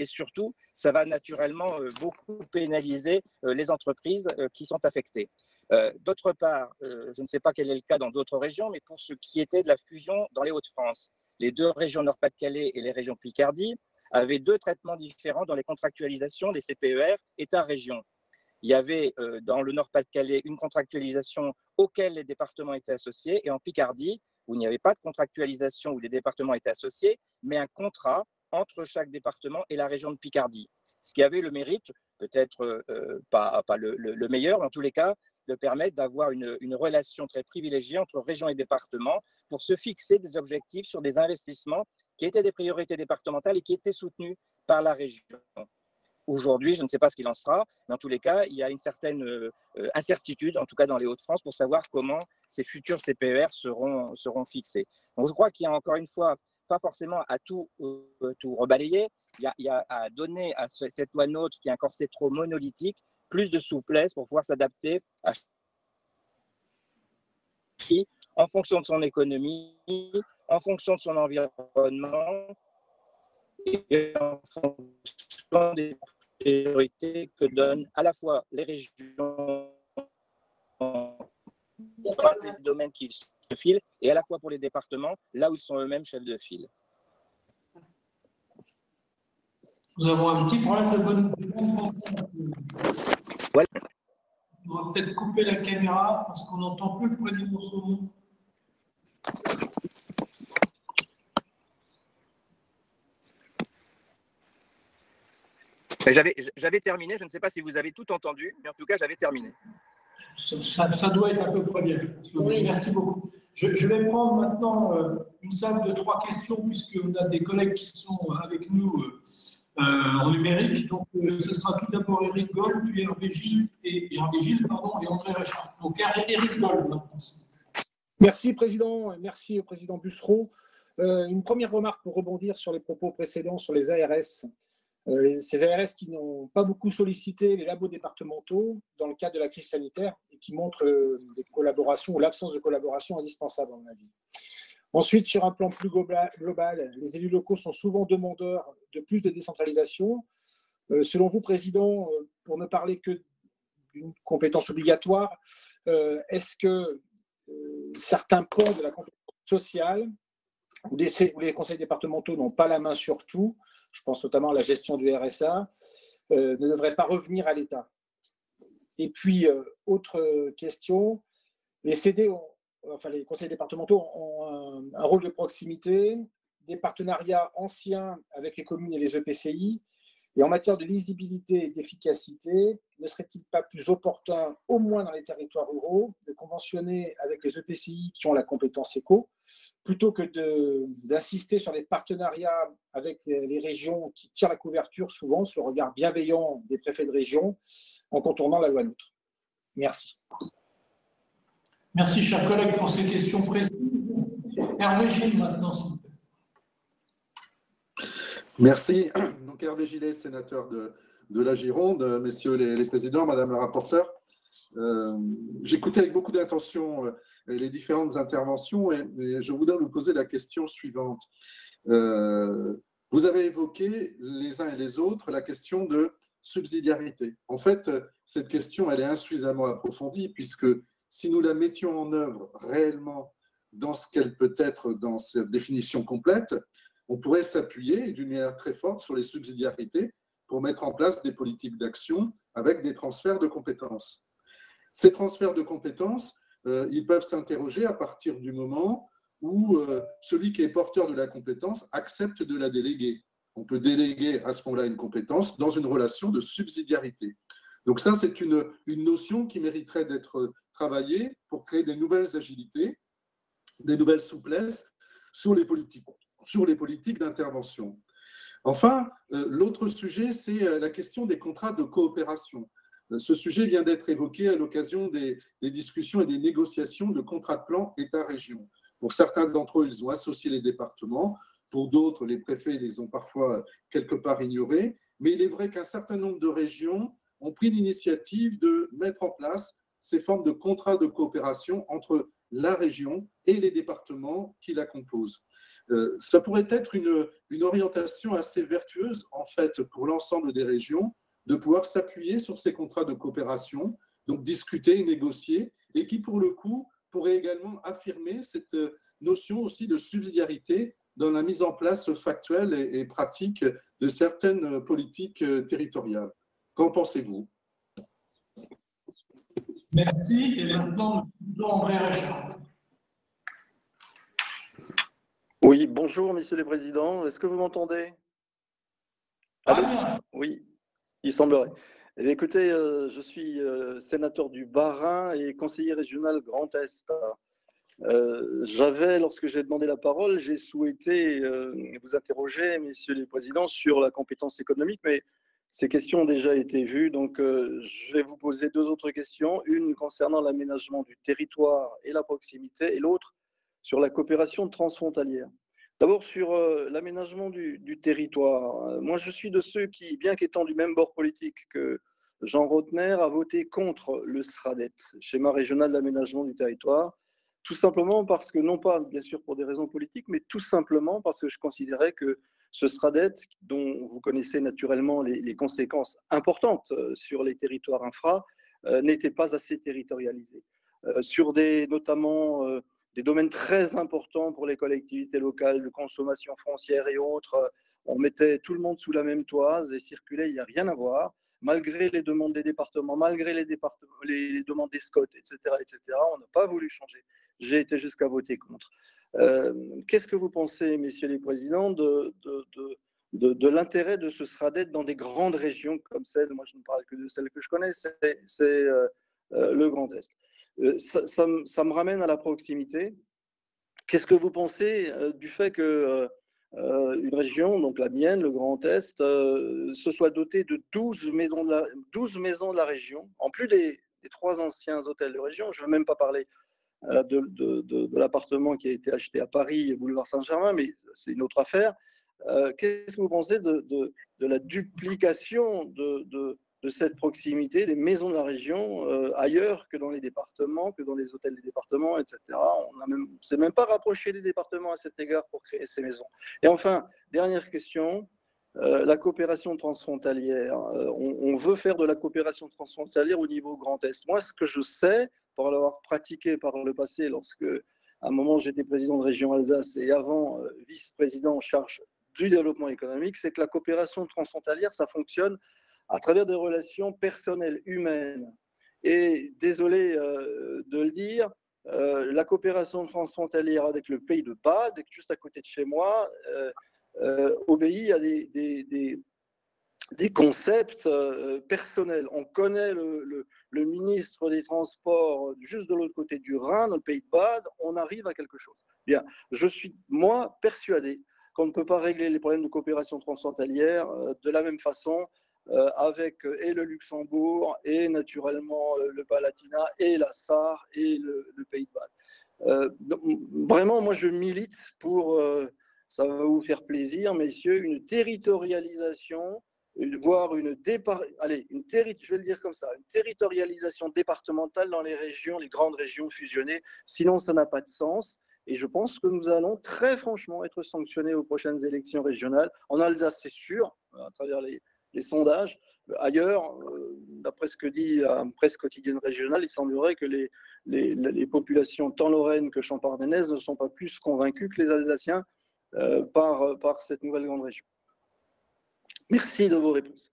ça va naturellement beaucoup pénaliser les entreprises qui sont affectées. D'autre part, je ne sais pas quel est le cas dans d'autres régions, mais pour ce qui était de la fusion dans les Hauts-de-France, les deux régions Nord-Pas-de-Calais et les régions Picardie avaient deux traitements différents dans les contractualisations des CPER État-région. Il y avait dans le Nord-Pas-de-Calais une contractualisation auquel les départements étaient associés, et en Picardie, où il n'y avait pas de contractualisation où les départements étaient associés, mais un contrat entre chaque département et la région de Picardie. Ce qui avait le mérite, peut-être pas le meilleur, mais en tous les cas, de permettre d'avoir une relation très privilégiée entre région et département pour se fixer des objectifs sur des investissements qui étaient des priorités départementales et qui étaient soutenus par la région. aujourd'hui, je ne sais pas ce qu'il en sera, mais en tous les cas, il y a une certaine incertitude, en tout cas dans les Hauts-de-France, pour savoir comment ces futurs CPER seront fixés. Donc je crois qu'il y a encore une fois, pas forcément à tout rebalayer, il y a à donner à cette loi NOTRe, qui est un corset trop monolithique, plus de souplesse pour pouvoir s'adapter à qui, en fonction de son économie, en fonction de son environnement et en fonction des priorités que donnent à la fois les régions, les domaines qu'ils se filent, et à la fois pour les départements, là où ils sont eux-mêmes chefs de file. Nous avons un petit problème de bonne Voilà. On va peut-être couper la caméra parce qu'on n'entend plus le président Saumon. J'avais terminé, je ne sais pas si vous avez tout entendu, mais en tout cas, j'avais terminé. Ça doit être à peu près bien. Oui. Merci beaucoup. Je vais prendre maintenant une salle de 3 questions, puisqu'on a des collègues qui sont avec nous en numérique. Donc, ce sera tout d'abord Éric Gold, puis Hervé Gilles, et André Richard. Donc, Éric Gold, maintenant. Merci, Président. Merci, Président Bussereau. Une première remarque pour rebondir sur les propos précédents sur les ARS. Ces ARS qui n'ont pas beaucoup sollicité les labos départementaux dans le cadre de la crise sanitaire et qui montrent des collaborations ou l'absence de collaboration indispensable, à mon avis. Ensuite, sur un plan plus global, les élus locaux sont souvent demandeurs de plus de décentralisation. Selon vous, Président, pour ne parler que d'une compétence obligatoire, est-ce que certains pans de la compétence sociale où les conseils départementaux n'ont pas la main sur tout, je pense notamment à la gestion du RSA, ne devraient pas revenir à l'État? Et puis, autre question, les les conseils départementaux ont un rôle de proximité, des partenariats anciens avec les communes et les EPCI, et en matière de lisibilité et d'efficacité, ne serait-il pas plus opportun, au moins dans les territoires ruraux, de conventionner avec les EPCI qui ont la compétence éco, plutôt que d'insister sur les partenariats avec les régions qui tirent la couverture souvent sur le regard bienveillant des préfets de région en contournant la loi NOTRe? Merci. Merci, chers collègues, pour ces questions précises. Hervé Gilles, maintenant, s'il vous plaît. Merci. Donc, Hervé Gillet, sénateur de la Gironde, messieurs les présidents, madame la rapporteure. J'écoutais avec beaucoup d'attention les différentes interventions et je voudrais vous poser la question suivante. Vous avez évoqué les uns et les autres la question de subsidiarité. En fait, cette question, elle est insuffisamment approfondie puisque si nous la mettions en œuvre réellement dans ce qu'elle peut être dans cette définition complète, on pourrait s'appuyer d'une manière très forte sur les subsidiarités pour mettre en place des politiques d'action avec des transferts de compétences. Ces transferts de compétences, ils peuvent s'interroger à partir du moment où celui qui est porteur de la compétence accepte de la déléguer. On peut déléguer à ce moment-là une compétence dans une relation de subsidiarité. Donc ça, c'est une notion qui mériterait d'être travaillée pour créer des nouvelles agilités, des nouvelles souplesses sur les politiques d'intervention. Enfin, l'autre sujet, c'est la question des contrats de coopération. Ce sujet vient d'être évoqué à l'occasion des discussions et des négociations de contrats de plan État-région. Pour certains d'entre eux, ils ont associé les départements. Pour d'autres, les préfets les ont parfois quelque part ignorés. Mais il est vrai qu'un certain nombre de régions ont pris l'initiative de mettre en place ces formes de contrats de coopération entre la région et les départements qui la composent. Ça pourrait être une orientation assez vertueuse, en fait, pour l'ensemble des régions, de pouvoir s'appuyer sur ces contrats de coopération, donc discuter et négocier, et qui, pour le coup, pourrait également affirmer cette notion aussi de subsidiarité dans la mise en place factuelle et pratique de certaines politiques territoriales. Qu'en pensez-vous? Merci. Et maintenant, André Richard. Oui, bonjour, messieurs les présidents. Est-ce que vous m'entendez? Bien. Oui, il semblerait. Écoutez, je suis sénateur du Bas-Rhin et conseiller régional Grand Est. Lorsque j'ai demandé la parole, j'ai souhaité vous interroger, messieurs les présidents, sur la compétence économique, mais Ces questions ont déjà été vues, donc je vais vous poser deux autres questions, une concernant l'aménagement du territoire et la proximité, et l'autre sur la coopération transfrontalière. D'abord, sur l'aménagement du territoire. Moi, je suis de ceux qui, bien qu'étant du même bord politique que Jean Rotner, a voté contre le SRADET, schéma régional d'aménagement du territoire, tout simplement parce que, non pas bien sûr pour des raisons politiques, mais tout simplement parce que je considérais que ce SRADET, dont vous connaissez naturellement les conséquences importantes sur les territoires infra, n'était pas assez territorialisé. Sur notamment des domaines très importants pour les collectivités locales, de consommation foncière et autres, on mettait tout le monde sous la même toise et circulait, il n'y a rien à voir. Malgré les demandes des départements, malgré les demandes des SCOT, etc., on n'a pas voulu changer. J'ai été jusqu'à voter contre. Qu'est-ce que vous pensez, messieurs les présidents, de l'intérêt de ce SRADET dans des grandes régions comme celle, moi je ne parle que de celle que je connais, c'est le Grand Est. Ça me ramène à la proximité. Qu'est-ce que vous pensez du fait que une région, donc la mienne, le Grand Est, se soit dotée de 12 maisons de la région, en plus des 3 anciens hôtels de région? Je ne veux même pas parler de l'appartement qui a été acheté à Paris, boulevard Saint-Germain, mais c'est une autre affaire. Qu'est-ce que vous pensez de la duplication de cette proximité des maisons de la région ailleurs que dans les départements, que dans les hôtels des départements, etc. On ne s'est même pas rapproché des départements à cet égard pour créer ces maisons. Et enfin, dernière question, la coopération transfrontalière. On veut faire de la coopération transfrontalière au niveau Grand Est. Moi, ce que je sais, pour l'avoir pratiqué par le passé, lorsque à un moment j'étais président de région Alsace et avant vice-président en charge du développement économique, c'est que la coopération transfrontalière, ça fonctionne à travers des relations personnelles, humaines. Et désolé de le dire, la coopération transfrontalière avec le pays de Bade, juste à côté de chez moi, obéit à des concepts personnels. On connaît le ministre des Transports juste de l'autre côté du Rhin, dans le pays de Bade, on arrive à quelque chose. Bien, je suis, moi, persuadé qu'on ne peut pas régler les problèmes de coopération transfrontalière de la même façon avec et le Luxembourg et naturellement le Palatinat et la Sarre et le pays de Bade. Vraiment, moi, je milite pour, ça va vous faire plaisir, messieurs, une territorialisation, voire je vais le dire comme ça, une territorialisation départementale dans les régions, les grandes régions fusionnées. Sinon, ça n'a pas de sens. Et je pense que nous allons très franchement être sanctionnés aux prochaines élections régionales. En Alsace, c'est sûr, à travers les sondages. Ailleurs, d'après ce que dit la presse quotidienne régionale, il semblerait que les populations tant lorraines que champardonnaises ne sont pas plus convaincues que les Alsaciens par cette nouvelle grande région. Merci de vos réponses.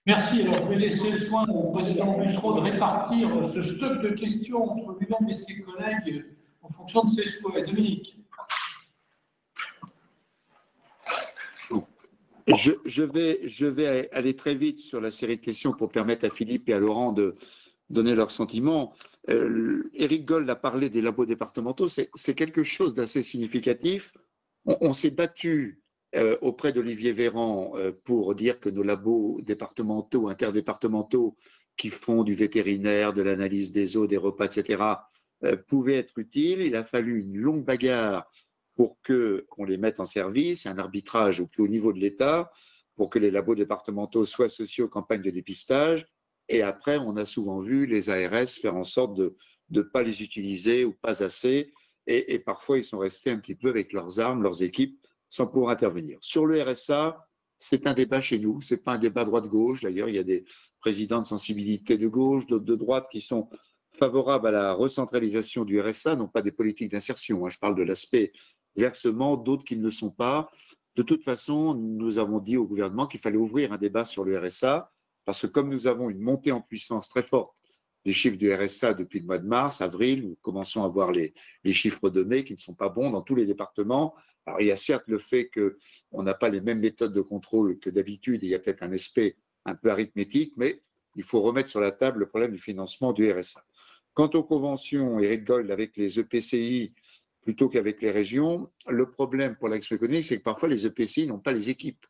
Merci. Alors, je vais laisser le soin au président Bussereau de répartir ce stock de questions entre lui-même et ses collègues en fonction de ses souhaits. Dominique. Je vais aller très vite sur la série de questions pour permettre à Philippe et à Laurent de donner leurs sentiments. Éric Gold a parlé des labos départementaux. C'est quelque chose d'assez significatif. On s'est battu auprès d'Olivier Véran pour dire que nos labos départementaux, interdépartementaux, qui font du vétérinaire, de l'analyse des eaux, des repas, etc., pouvaient être utiles. Il a fallu une longue bagarre pour qu'on les mette en service, un arbitrage au plus haut niveau de l'État, pour que les labos départementaux soient associés aux campagnes de dépistage. Et après, on a souvent vu les ARS faire en sorte de ne pas les utiliser ou pas assez. Et parfois, ils sont restés un petit peu avec leurs armes, leurs équipes, sans pouvoir intervenir. Sur le RSA, c'est un débat chez nous. Ce n'est pas un débat droite-gauche. D'ailleurs, il y a des présidents de sensibilité de gauche, d'autres de droite qui sont favorables à la recentralisation du RSA, non pas des politiques d'insertion. Je parle de l'aspect versement, d'autres qui ne le sont pas. De toute façon, nous avons dit au gouvernement qu'il fallait ouvrir un débat sur le RSA, parce que comme nous avons une montée en puissance très forte des chiffres du RSA depuis le mois de mars, avril, nous commençons à voir les chiffres de mai qui ne sont pas bons dans tous les départements. Alors, il y a certes le fait qu'on n'a pas les mêmes méthodes de contrôle que d'habitude, il y a peut-être un aspect un peu arithmétique, mais il faut remettre sur la table le problème du financement du RSA. Quant aux conventions, Éric Gold, avec les EPCI plutôt qu'avec les régions, le problème pour l'action économique, c'est que parfois les EPCI n'ont pas les équipes.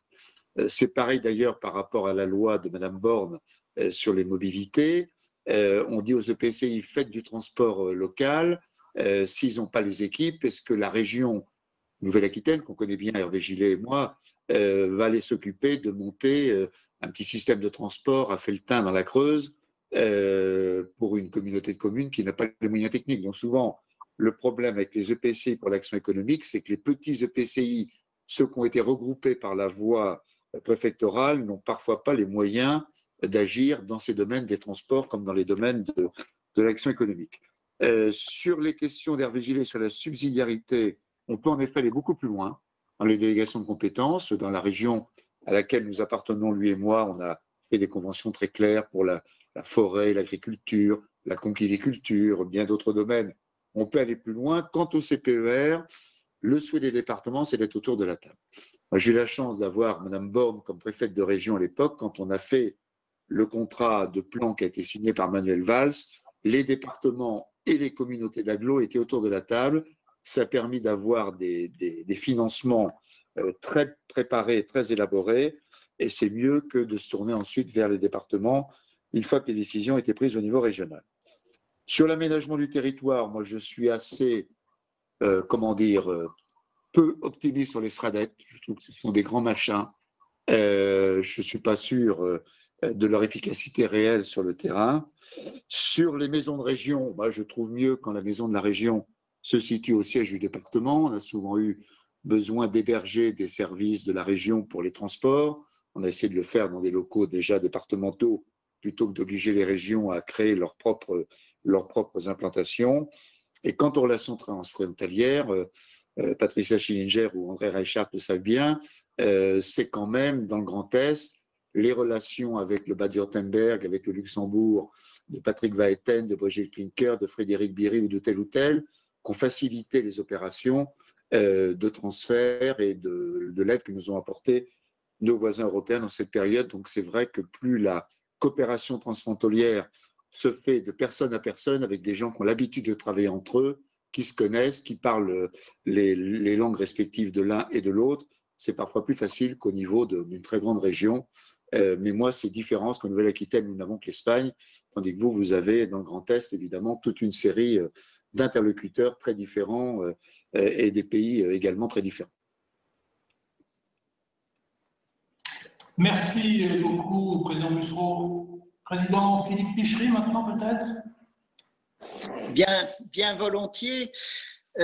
C'est pareil d'ailleurs par rapport à la loi de Mme Borne sur les mobilités. On dit aux EPCI, faites du transport local. S'ils n'ont pas les équipes, est-ce que la région Nouvelle-Aquitaine, qu'on connaît bien, Hervé Gillet et moi, va aller s'occuper de monter un petit système de transport à Felletin dans la Creuse pour une communauté de communes qui n'a pas les moyens techniques. Donc souvent, le problème avec les EPCI pour l'action économique, c'est que les petits EPCI, ceux qui ont été regroupés par la voie préfectorale, n'ont parfois pas les moyens d'agir dans ces domaines des transports comme dans les domaines de l'action économique. Sur les questions d'Hervé Gillet sur la subsidiarité, on peut en effet aller beaucoup plus loin dans les délégations de compétences. Dans la région à laquelle nous appartenons, lui et moi, on a fait des conventions très claires pour la forêt, l'agriculture, la conquidiculture, bien d'autres domaines. On peut aller plus loin. Quant au CPER, le souhait des départements, c'est d'être autour de la table. J'ai eu la chance d'avoir Mme Borne comme préfète de région à l'époque. Quand on a fait le contrat de plan qui a été signé par Manuel Valls, les départements et les communautés d'agglo étaient autour de la table. Ça a permis d'avoir des financements très préparés, très élaborés, et c'est mieux que de se tourner ensuite vers les départements une fois que les décisions étaient prises au niveau régional. Sur l'aménagement du territoire, moi je suis assez, peu optimiste sur les SRADET. Je trouve que ce sont des grands machins. Je ne suis pas sûr de leur efficacité réelle sur le terrain. Sur les maisons de région, moi je trouve mieux quand la maison de la région se situe au siège du département. On a souvent eu besoin d'héberger des services de la région pour les transports. On a essayé de le faire dans des locaux déjà départementaux plutôt que d'obliger les régions à créer leurs propres implantations. Et quant aux relations transfrontalières, Patricia Schillinger ou André Reichart le savent bien, c'est quand même dans le Grand Est, les relations avec le Bade-Württemberg, avec le Luxembourg, de Patrick Vaeten, de Brigitte Klinker, de Frédéric Biry ou de tel, qui ont facilité les opérations de transfert et de l'aide que nous ont apporté nos voisins européens dans cette période. Donc c'est vrai que plus la coopération transfrontalière se fait de personne à personne avec des gens qui ont l'habitude de travailler entre eux, qui se connaissent, qui parlent les langues respectives de l'un et de l'autre, c'est parfois plus facile qu'au niveau d'une très grande région. Mais moi, c'est différent, parce qu'en Nouvelle-Aquitaine, nous n'avons que l'Espagne, tandis que vous avez dans le Grand Est, évidemment, toute une série d'interlocuteurs très différents et des pays également très différents. Merci beaucoup, Président Bussereau. Président Philippe Pichery, maintenant peut-être? Bien volontiers.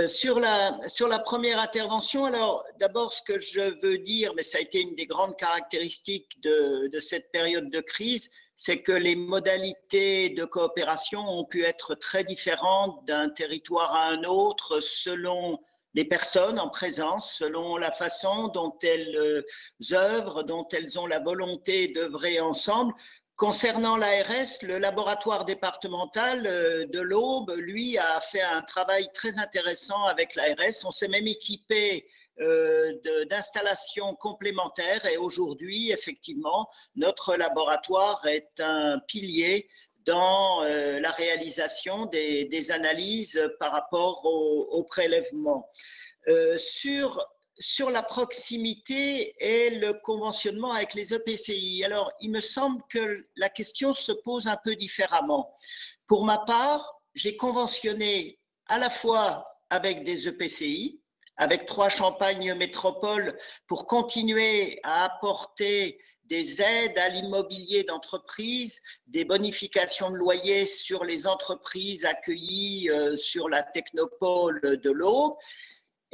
Sur la première intervention, alors d'abord ce que je veux dire, mais ça a été une des grandes caractéristiques de cette période de crise, c'est que les modalités de coopération ont pu être très différentes d'un territoire à un autre selon les personnes en présence, selon la façon dont elles œuvrent, dont elles ont la volonté d'œuvrer ensemble. Concernant l'ARS, le laboratoire départemental de l'Aube, lui, a fait un travail très intéressant avec l'ARS. On s'est même équipé d'installations complémentaires et aujourd'hui, effectivement, notre laboratoire est un pilier dans la réalisation des analyses par rapport au prélèvement. Sur la proximité et le conventionnement avec les EPCI. Alors, il me semble que la question se pose un peu différemment. Pour ma part, j'ai conventionné à la fois avec des EPCI, avec 3 Champagne Métropole, pour continuer à apporter des aides à l'immobilier d'entreprise, des bonifications de loyer sur les entreprises accueillies sur la technopole de l'Aube.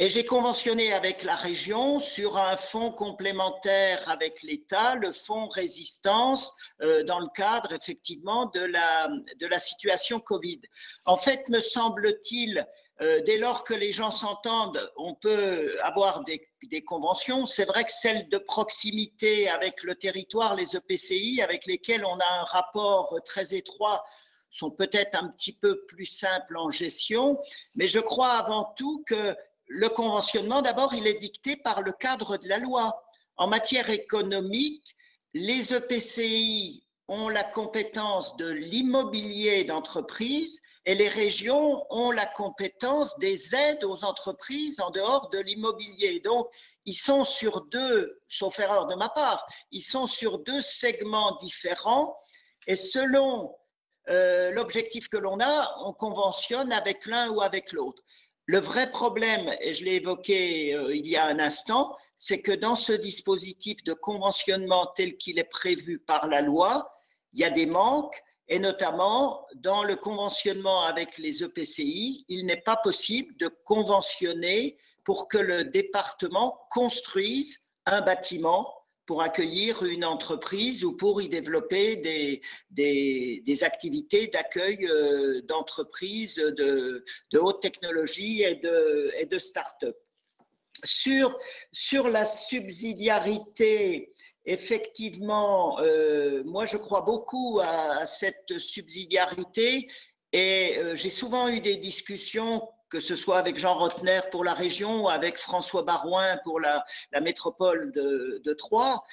Et j'ai conventionné avec la région sur un fonds complémentaire avec l'État, le fonds résistance, dans le cadre effectivement de la situation Covid. En fait, me semble-t-il, dès lors que les gens s'entendent, on peut avoir des conventions. C'est vrai que celles de proximité avec le territoire, les EPCI, avec lesquelles on a un rapport très étroit, sont peut-être un petit peu plus simples en gestion. Mais je crois avant tout que le conventionnement, d'abord, il est dicté par le cadre de la loi. En matière économique, les EPCI ont la compétence de l'immobilier d'entreprise et les régions ont la compétence des aides aux entreprises en dehors de l'immobilier. Donc, ils sont sur deux, sauf erreur de ma part, ils sont sur deux segments différents et selon l'objectif que l'on a, on conventionne avec l'un ou avec l'autre. Le vrai problème, et je l'ai évoqué il y a un instant, c'est que dans ce dispositif de conventionnement tel qu'il est prévu par la loi, il y a des manques, et notamment dans le conventionnement avec les EPCI, il n'est pas possible de conventionner pour que le département construise un bâtiment pour accueillir une entreprise ou pour y développer des activités d'accueil d'entreprises de haute technologie et de start-up. Sur la subsidiarité, effectivement, moi je crois beaucoup à cette subsidiarité et j'ai souvent eu des discussions, que ce soit avec Jean Rotner pour la région ou avec François Barouin pour la métropole de Troyes,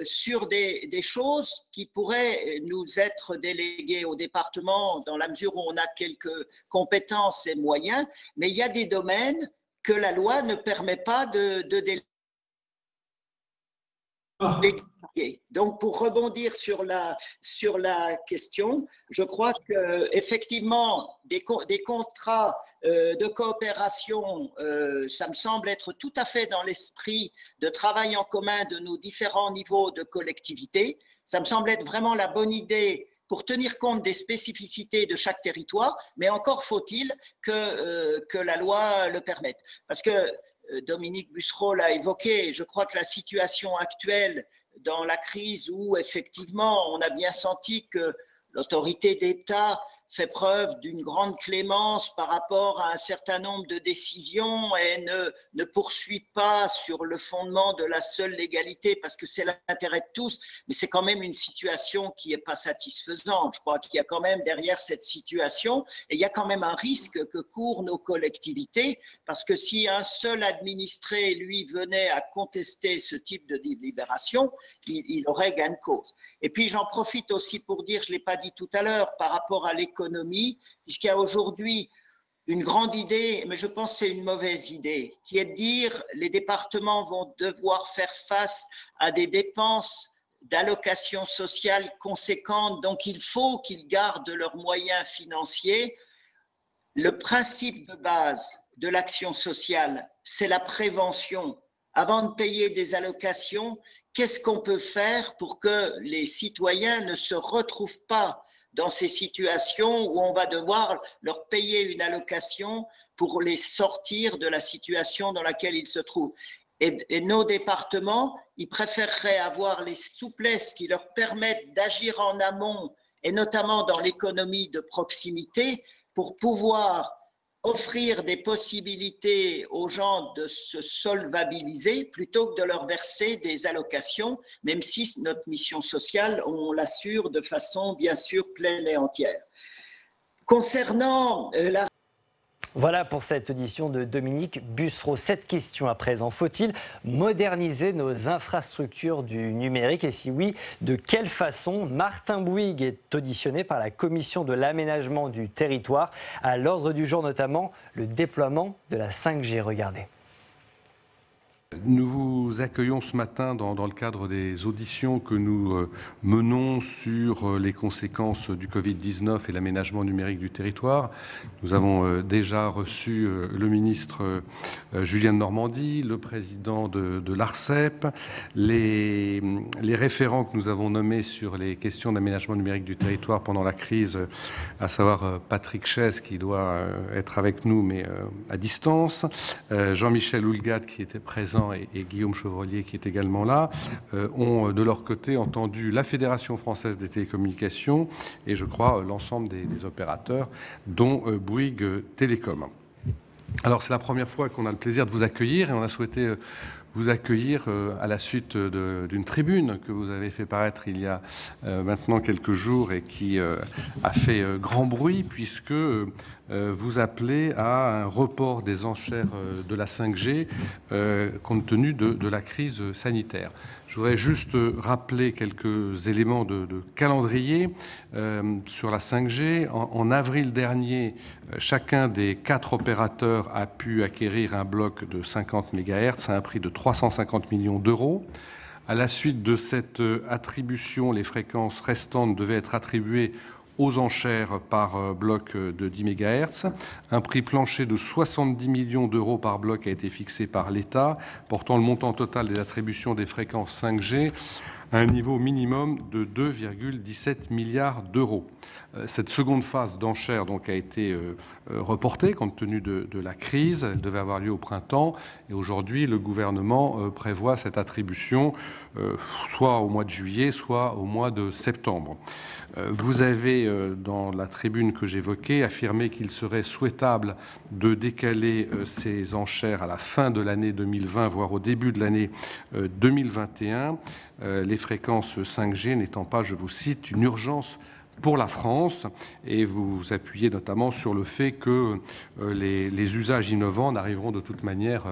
sur des choses qui pourraient nous être déléguées au département dans la mesure où on a quelques compétences et moyens, mais il y a des domaines que la loi ne permet pas de déléguer. Donc, pour rebondir sur la question, je crois qu'effectivement, des contrats de coopération, ça me semble être tout à fait dans l'esprit de travail en commun de nos différents niveaux de collectivité. Ça me semble être vraiment la bonne idée pour tenir compte des spécificités de chaque territoire, mais encore faut-il que la loi le permette. Parce que Dominique Bussereau l'a évoqué, je crois que la situation actuelle dans la crise où effectivement on a bien senti que l'autorité d'État fait preuve d'une grande clémence par rapport à un certain nombre de décisions et ne poursuit pas sur le fondement de la seule légalité parce que c'est l'intérêt de tous, mais c'est quand même une situation qui n'est pas satisfaisante. Je crois qu'il y a quand même derrière cette situation et il y a quand même un risque que courent nos collectivités parce que si un seul administré, lui, venait à contester ce type de délibération, il aurait gain de cause. Et puis j'en profite aussi pour dire, je ne l'ai pas dit tout à l'heure, par rapport à l'économie, puisqu'il y a aujourd'hui une grande idée, mais je pense que c'est une mauvaise idée, qui est de dire les départements vont devoir faire face à des dépenses d'allocation sociale conséquentes, donc il faut qu'ils gardent leurs moyens financiers. Le principe de base de l'action sociale, c'est la prévention. Avant de payer des allocations, qu'est-ce qu'on peut faire pour que les citoyens ne se retrouvent pas dans ces situations où on va devoir leur payer une allocation pour les sortir de la situation dans laquelle ils se trouvent. Et nos départements, ils préféreraient avoir les souplesses qui leur permettent d'agir en amont, et notamment dans l'économie de proximité, pour pouvoir offrir des possibilités aux gens de se solvabiliser plutôt que de leur verser des allocations, même si notre mission sociale, on l'assure de façon bien sûr pleine et entière. Concernant la... Voilà pour cette audition de Dominique Bussereau. Cette question à présent, faut-il moderniser nos infrastructures du numérique? Et si oui, de quelle façon? Martin Bouygues est auditionné par la Commission de l'aménagement du territoire. À l'ordre du jour notamment, le déploiement de la 5G. Regardez. Nous vous accueillons ce matin dans le cadre des auditions que nous menons sur les conséquences du Covid-19 et l'aménagement numérique du territoire. Nous avons déjà reçu le ministre Julien Denormandie, le président de l'ARCEP, les référents que nous avons nommés sur les questions d'aménagement numérique du territoire pendant la crise, à savoir Patrick Chaise qui doit être avec nous mais à distance, Jean-Michel Houlgate qui était présent et Guillaume Chevrolier qui est également là, ont de leur côté entendu la Fédération française des télécommunications et je crois l'ensemble des opérateurs, dont Bouygues Télécom. Alors c'est la première fois qu'on a le plaisir de vous accueillir et on a souhaité vous accueillir à la suite d'une tribune que vous avez fait paraître il y a maintenant quelques jours et qui a fait grand bruit puisque vous appelez à un report des enchères de la 5G compte tenu de la crise sanitaire. Je voudrais juste rappeler quelques éléments de calendrier sur la 5G. En avril dernier, chacun des 4 opérateurs a pu acquérir un bloc de 50 MHz à un prix de 350 millions d'euros. À la suite de cette attribution, les fréquences restantes devaient être attribuées aux enchères par bloc de 10 MHz. Un prix plancher de 70 millions d'euros par bloc a été fixé par l'État, portant le montant total des attributions des fréquences 5G à un niveau minimum de 2,17 milliards d'euros. Cette seconde phase d'enchères donc a été reportée compte tenu de la crise. Elle devait avoir lieu au printemps et aujourd'hui le gouvernement prévoit cette attribution soit au mois de juillet, soit au mois de septembre. Vous avez, dans la tribune que j'évoquais, affirmé qu'il serait souhaitable de décaler ces enchères à la fin de l'année 2020, voire au début de l'année 2021, les fréquences 5G n'étant pas, je vous cite, une urgence pour la France, et vous vous appuyez notamment sur le fait que les usages innovants n'arriveront de toute manière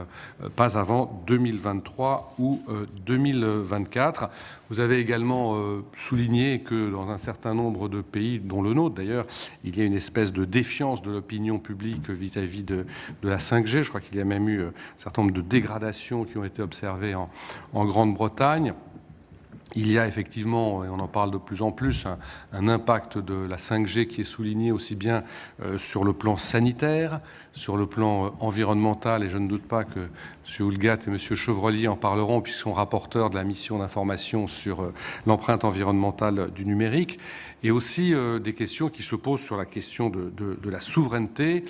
pas avant 2023 ou 2024. Vous avez également souligné que dans un certain nombre de pays, dont le nôtre d'ailleurs, il y a une espèce de défiance de l'opinion publique vis-à-vis de la 5G. Je crois qu'il y a même eu un certain nombre de dégradations qui ont été observées en Grande-Bretagne. Il y a effectivement, et on en parle de plus en plus, un impact de la 5G qui est souligné aussi bien sur le plan sanitaire, sur le plan environnemental, et je ne doute pas que M. Houllegatte et M. Chevrollier en parleront puisqu'ils sont rapporteurs de la mission d'information sur l'empreinte environnementale du numérique, et aussi des questions qui se posent sur la question de la souveraineté.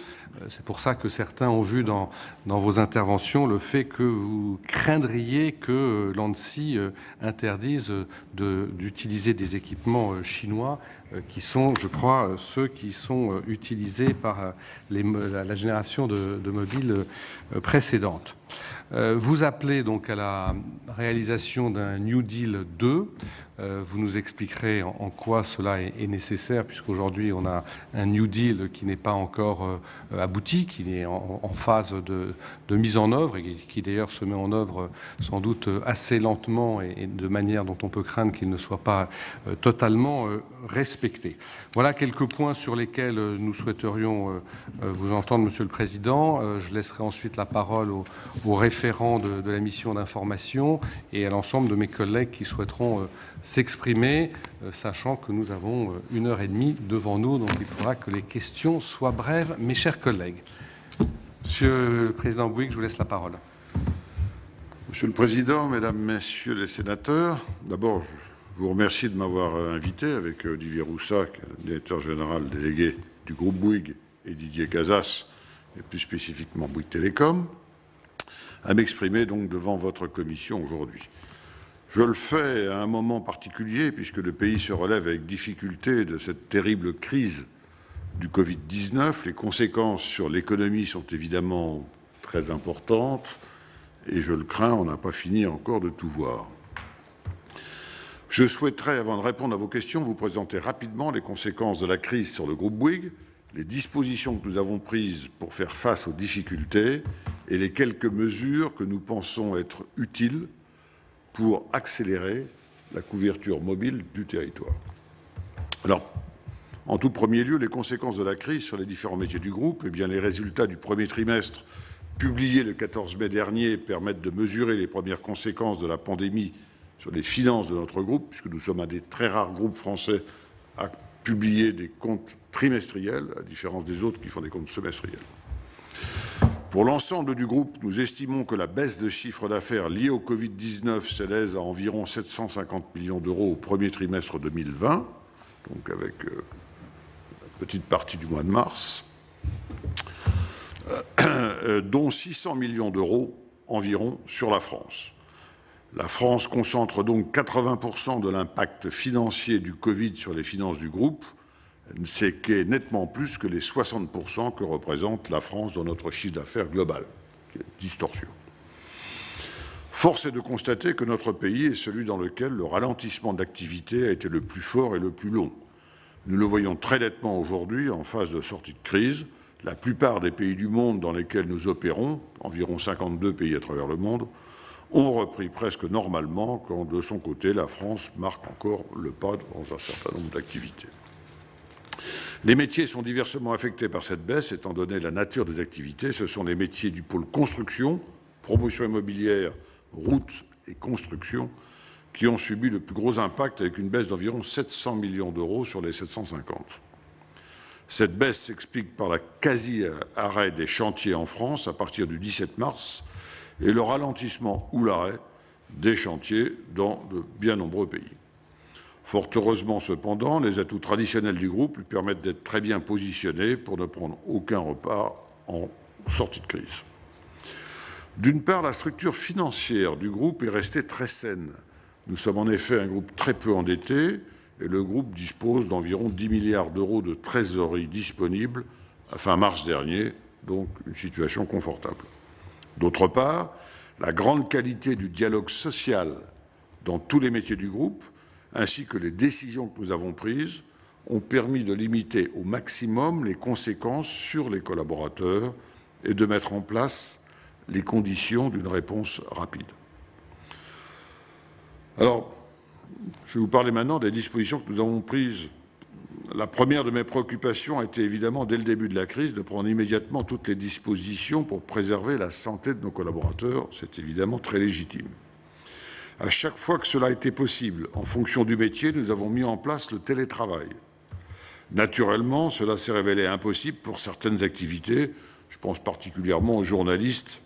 C'est pour ça que certains ont vu dans vos interventions le fait que vous craindriez que l'ANSSI interdise d'utiliser des équipements chinois qui sont, je crois, ceux qui sont utilisés par la génération de mobiles précédente. Vous appelez donc à la réalisation d'un New Deal 2. Vous nous expliquerez en quoi cela est nécessaire, puisqu'aujourd'hui on a un New Deal qui n'est pas encore abouti, qui est en phase de mise en œuvre et qui d'ailleurs se met en œuvre sans doute assez lentement et de manière dont on peut craindre qu'il ne soit pas totalement respecté. Voilà quelques points sur lesquels nous souhaiterions vous entendre, Monsieur le Président. Je laisserai ensuite la parole au référent de la mission d'information et à l'ensemble de mes collègues qui souhaiteront s'exprimer, sachant que nous avons 1h30 devant nous, donc il faudra que les questions soient brèves, mes chers collègues. Monsieur le Président Bouygues, je vous laisse la parole. Monsieur le Président, Mesdames, Messieurs les sénateurs, d'abord, je vous remercie de m'avoir invité avec Olivier Roussac, directeur général délégué du groupe Bouygues, et Didier Casas, et plus spécifiquement Bouygues Télécom, à m'exprimer donc devant votre commission aujourd'hui. Je le fais à un moment particulier puisque le pays se relève avec difficulté de cette terrible crise du Covid-19. Les conséquences sur l'économie sont évidemment très importantes et je le crains, on n'a pas fini encore de tout voir. Je souhaiterais, avant de répondre à vos questions, vous présenter rapidement les conséquences de la crise sur le groupe Bouygues, les dispositions que nous avons prises pour faire face aux difficultés et les quelques mesures que nous pensons être utiles pour accélérer la couverture mobile du territoire. Alors, en tout premier lieu, les conséquences de la crise sur les différents métiers du groupe, eh bien, les résultats du premier trimestre publiés le 14 mai dernier permettent de mesurer les premières conséquences de la pandémie sur les finances de notre groupe, puisque nous sommes un des très rares groupes français à publier des comptes trimestriels, à différence des autres qui font des comptes semestriels. Pour l'ensemble du groupe, nous estimons que la baisse de chiffre d'affaires liée au Covid-19 s'élève à environ 750 millions d'euros au premier trimestre 2020, donc avec une petite partie du mois de mars, dont 600 millions d'euros environ sur la France. La France concentre donc 80% de l'impact financier du Covid sur les finances du groupe, c'est qu'est nettement plus que les 60% que représente la France dans notre chiffre d'affaires global, qui est une distorsion. Force est de constater que notre pays est celui dans lequel le ralentissement d'activité a été le plus fort et le plus long. Nous le voyons très nettement aujourd'hui en phase de sortie de crise. La plupart des pays du monde dans lesquels nous opérons, environ 52 pays à travers le monde, ont repris presque normalement quand, de son côté, la France marque encore le pas dans un certain nombre d'activités. Les métiers sont diversement affectés par cette baisse, étant donné la nature des activités. Ce sont les métiers du pôle construction, promotion immobilière, routes et construction, qui ont subi le plus gros impact avec une baisse d'environ 700 millions d'euros sur les 750. Cette baisse s'explique par la quasi-arrêt des chantiers en France à partir du 17 mars et le ralentissement ou l'arrêt des chantiers dans de bien nombreux pays. Fort heureusement, cependant, les atouts traditionnels du groupe lui permettent d'être très bien positionné pour ne prendre aucun repart en sortie de crise. D'une part, la structure financière du groupe est restée très saine. Nous sommes en effet un groupe très peu endetté et le groupe dispose d'environ 10 milliards d'euros de trésorerie disponible à fin mars dernier, donc une situation confortable. D'autre part, la grande qualité du dialogue social dans tous les métiers du groupe, ainsi que les décisions que nous avons prises, ont permis de limiter au maximum les conséquences sur les collaborateurs et de mettre en place les conditions d'une réponse rapide. Alors, je vais vous parler maintenant des dispositions que nous avons prises. La première de mes préoccupations a été évidemment, dès le début de la crise, de prendre immédiatement toutes les dispositions pour préserver la santé de nos collaborateurs. C'est évidemment très légitime. À chaque fois que cela a été possible, en fonction du métier, nous avons mis en place le télétravail. Naturellement, cela s'est révélé impossible pour certaines activités. Je pense particulièrement aux journalistes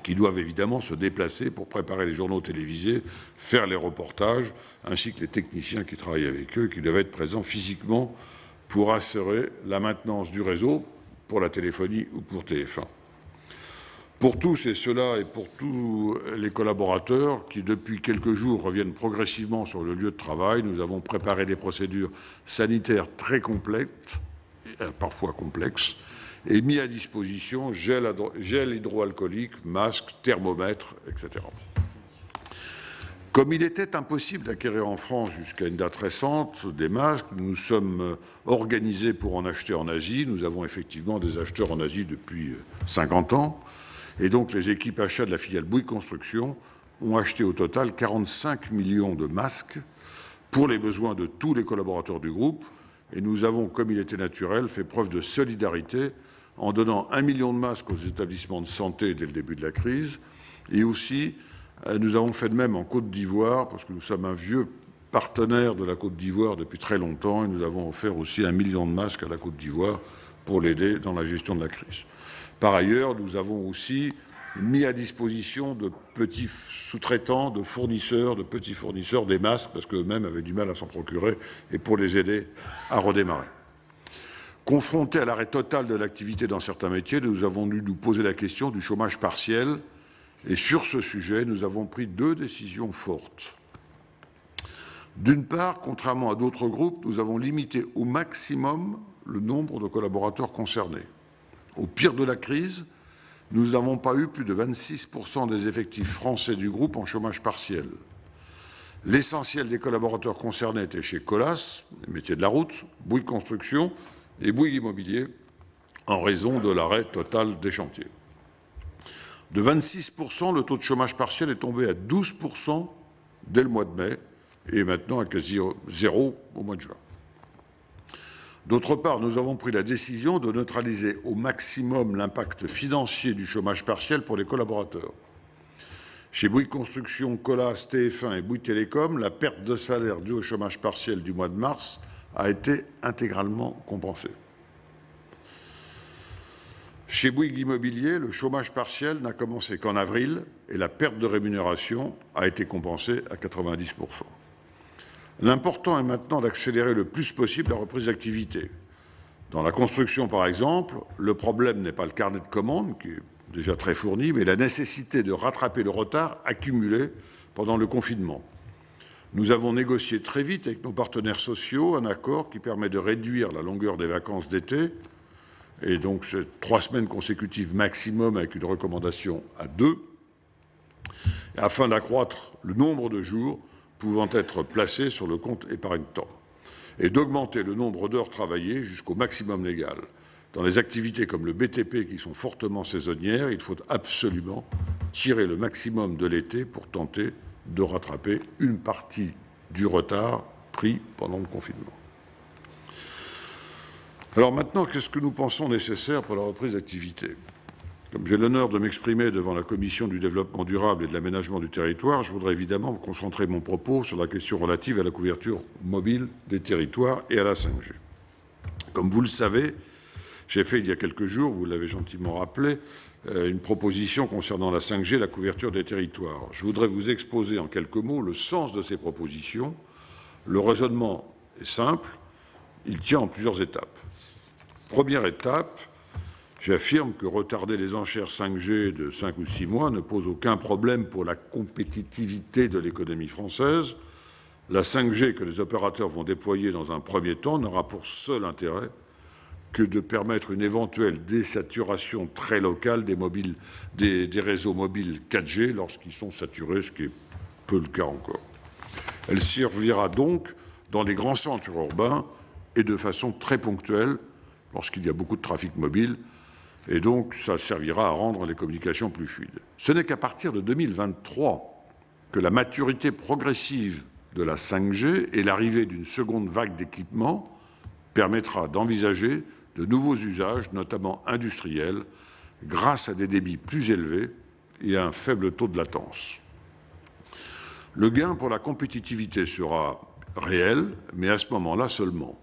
qui doivent évidemment se déplacer pour préparer les journaux télévisés, faire les reportages, ainsi que les techniciens qui travaillent avec eux, qui doivent être présents physiquement pour assurer la maintenance du réseau pour la téléphonie ou pour TF1. Pour tous et cela et pour tous les collaborateurs qui, depuis quelques jours, reviennent progressivement sur le lieu de travail, nous avons préparé des procédures sanitaires très complètes, parfois complexes, et mis à disposition gel hydroalcoolique, masques, thermomètres, etc. Comme il était impossible d'acquérir en France jusqu'à une date récente des masques, nous sommes organisés pour en acheter en Asie. Nous avons effectivement des acheteurs en Asie depuis 50 ans. Et donc les équipes achats de la filiale Bouygues Construction ont acheté au total 45 millions de masques pour les besoins de tous les collaborateurs du groupe. Et nous avons, comme il était naturel, fait preuve de solidarité en donnant 1 million de masques aux établissements de santé dès le début de la crise. Et aussi, nous avons fait de même en Côte d'Ivoire, parce que nous sommes un vieux partenaire de la Côte d'Ivoire depuis très longtemps, et nous avons offert aussi 1 million de masques à la Côte d'Ivoire pour l'aider dans la gestion de la crise. Par ailleurs, nous avons aussi mis à disposition de petits sous-traitants, de petits fournisseurs des masques, parce qu'eux-mêmes avaient du mal à s'en procurer, et pour les aider à redémarrer. Confrontés à l'arrêt total de l'activité dans certains métiers, nous avons dû nous poser la question du chômage partiel. Et sur ce sujet, nous avons pris 2 décisions fortes. D'une part, contrairement à d'autres groupes, nous avons limité au maximum le nombre de collaborateurs concernés. Au pire de la crise, nous n'avons pas eu plus de 26% des effectifs français du groupe en chômage partiel. L'essentiel des collaborateurs concernés était chez Colas, les métiers de la route, Bouygues Construction et Bouygues Immobilier, en raison de l'arrêt total des chantiers. De 26%, le taux de chômage partiel est tombé à 12% dès le mois de mai et maintenant à quasi 0 au mois de juin. D'autre part, nous avons pris la décision de neutraliser au maximum l'impact financier du chômage partiel pour les collaborateurs. Chez Bouygues Construction, Colas, TF1 et Bouygues Télécom, la perte de salaire due au chômage partiel du mois de mars a été intégralement compensée. Chez Bouygues Immobilier, le chômage partiel n'a commencé qu'en avril et la perte de rémunération a été compensée à 90%. L'important est maintenant d'accélérer le plus possible la reprise d'activité. Dans la construction, par exemple, le problème n'est pas le carnet de commandes, qui est déjà très fourni, mais la nécessité de rattraper le retard accumulé pendant le confinement. Nous avons négocié très vite avec nos partenaires sociaux un accord qui permet de réduire la longueur des vacances d'été, et donc c'est 3 semaines consécutives maximum avec une recommandation à 2, afin d'accroître le nombre de jours pouvant être placés sur le compte épargne-temps, et d'augmenter le nombre d'heures travaillées jusqu'au maximum légal. Dans les activités comme le BTP qui sont fortement saisonnières, il faut absolument tirer le maximum de l'été pour tenter de rattraper une partie du retard pris pendant le confinement. Alors maintenant, qu'est-ce que nous pensons nécessaire pour la reprise d'activité? Comme j'ai l'honneur de m'exprimer devant la Commission du développement durable et de l'aménagement du territoire, je voudrais évidemment concentrer mon propos sur la question relative à la couverture mobile des territoires et à la 5G. Comme vous le savez, j'ai fait il y a quelques jours, vous l'avez gentiment rappelé, une proposition concernant la 5G et la couverture des territoires. Je voudrais vous exposer en quelques mots le sens de ces propositions. Le raisonnement est simple, il tient en plusieurs étapes. Première étape, j'affirme que retarder les enchères 5G de 5 ou 6 mois ne pose aucun problème pour la compétitivité de l'économie française. La 5G que les opérateurs vont déployer dans un premier temps n'aura pour seul intérêt que de permettre une éventuelle désaturation très locale des réseaux mobiles 4G lorsqu'ils sont saturés, ce qui est peu le cas encore. Elle servira donc dans les grands centres urbains et de façon très ponctuelle lorsqu'il y a beaucoup de trafic mobile, et donc ça servira à rendre les communications plus fluides. Ce n'est qu'à partir de 2023 que la maturité progressive de la 5G et l'arrivée d'une seconde vague d'équipements permettra d'envisager de nouveaux usages, notamment industriels, grâce à des débits plus élevés et à un faible taux de latence. Le gain pour la compétitivité sera réel, mais à ce moment-là seulement.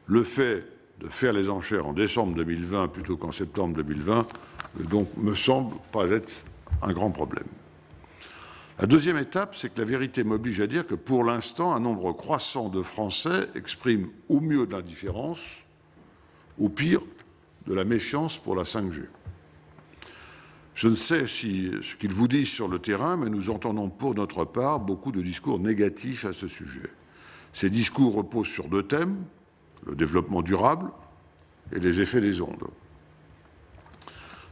Le fait de faire les enchères en décembre 2020 plutôt qu'en septembre 2020, donc, me semble pas être un grand problème. La deuxième étape, c'est que la vérité m'oblige à dire que pour l'instant, un nombre croissant de Français expriment au mieux de l'indifférence, au pire de la méfiance pour la 5G. Je ne sais ce qu'ils vous disent sur le terrain, mais nous entendons pour notre part beaucoup de discours négatifs à ce sujet. Ces discours reposent sur deux thèmes, le développement durable et les effets des ondes.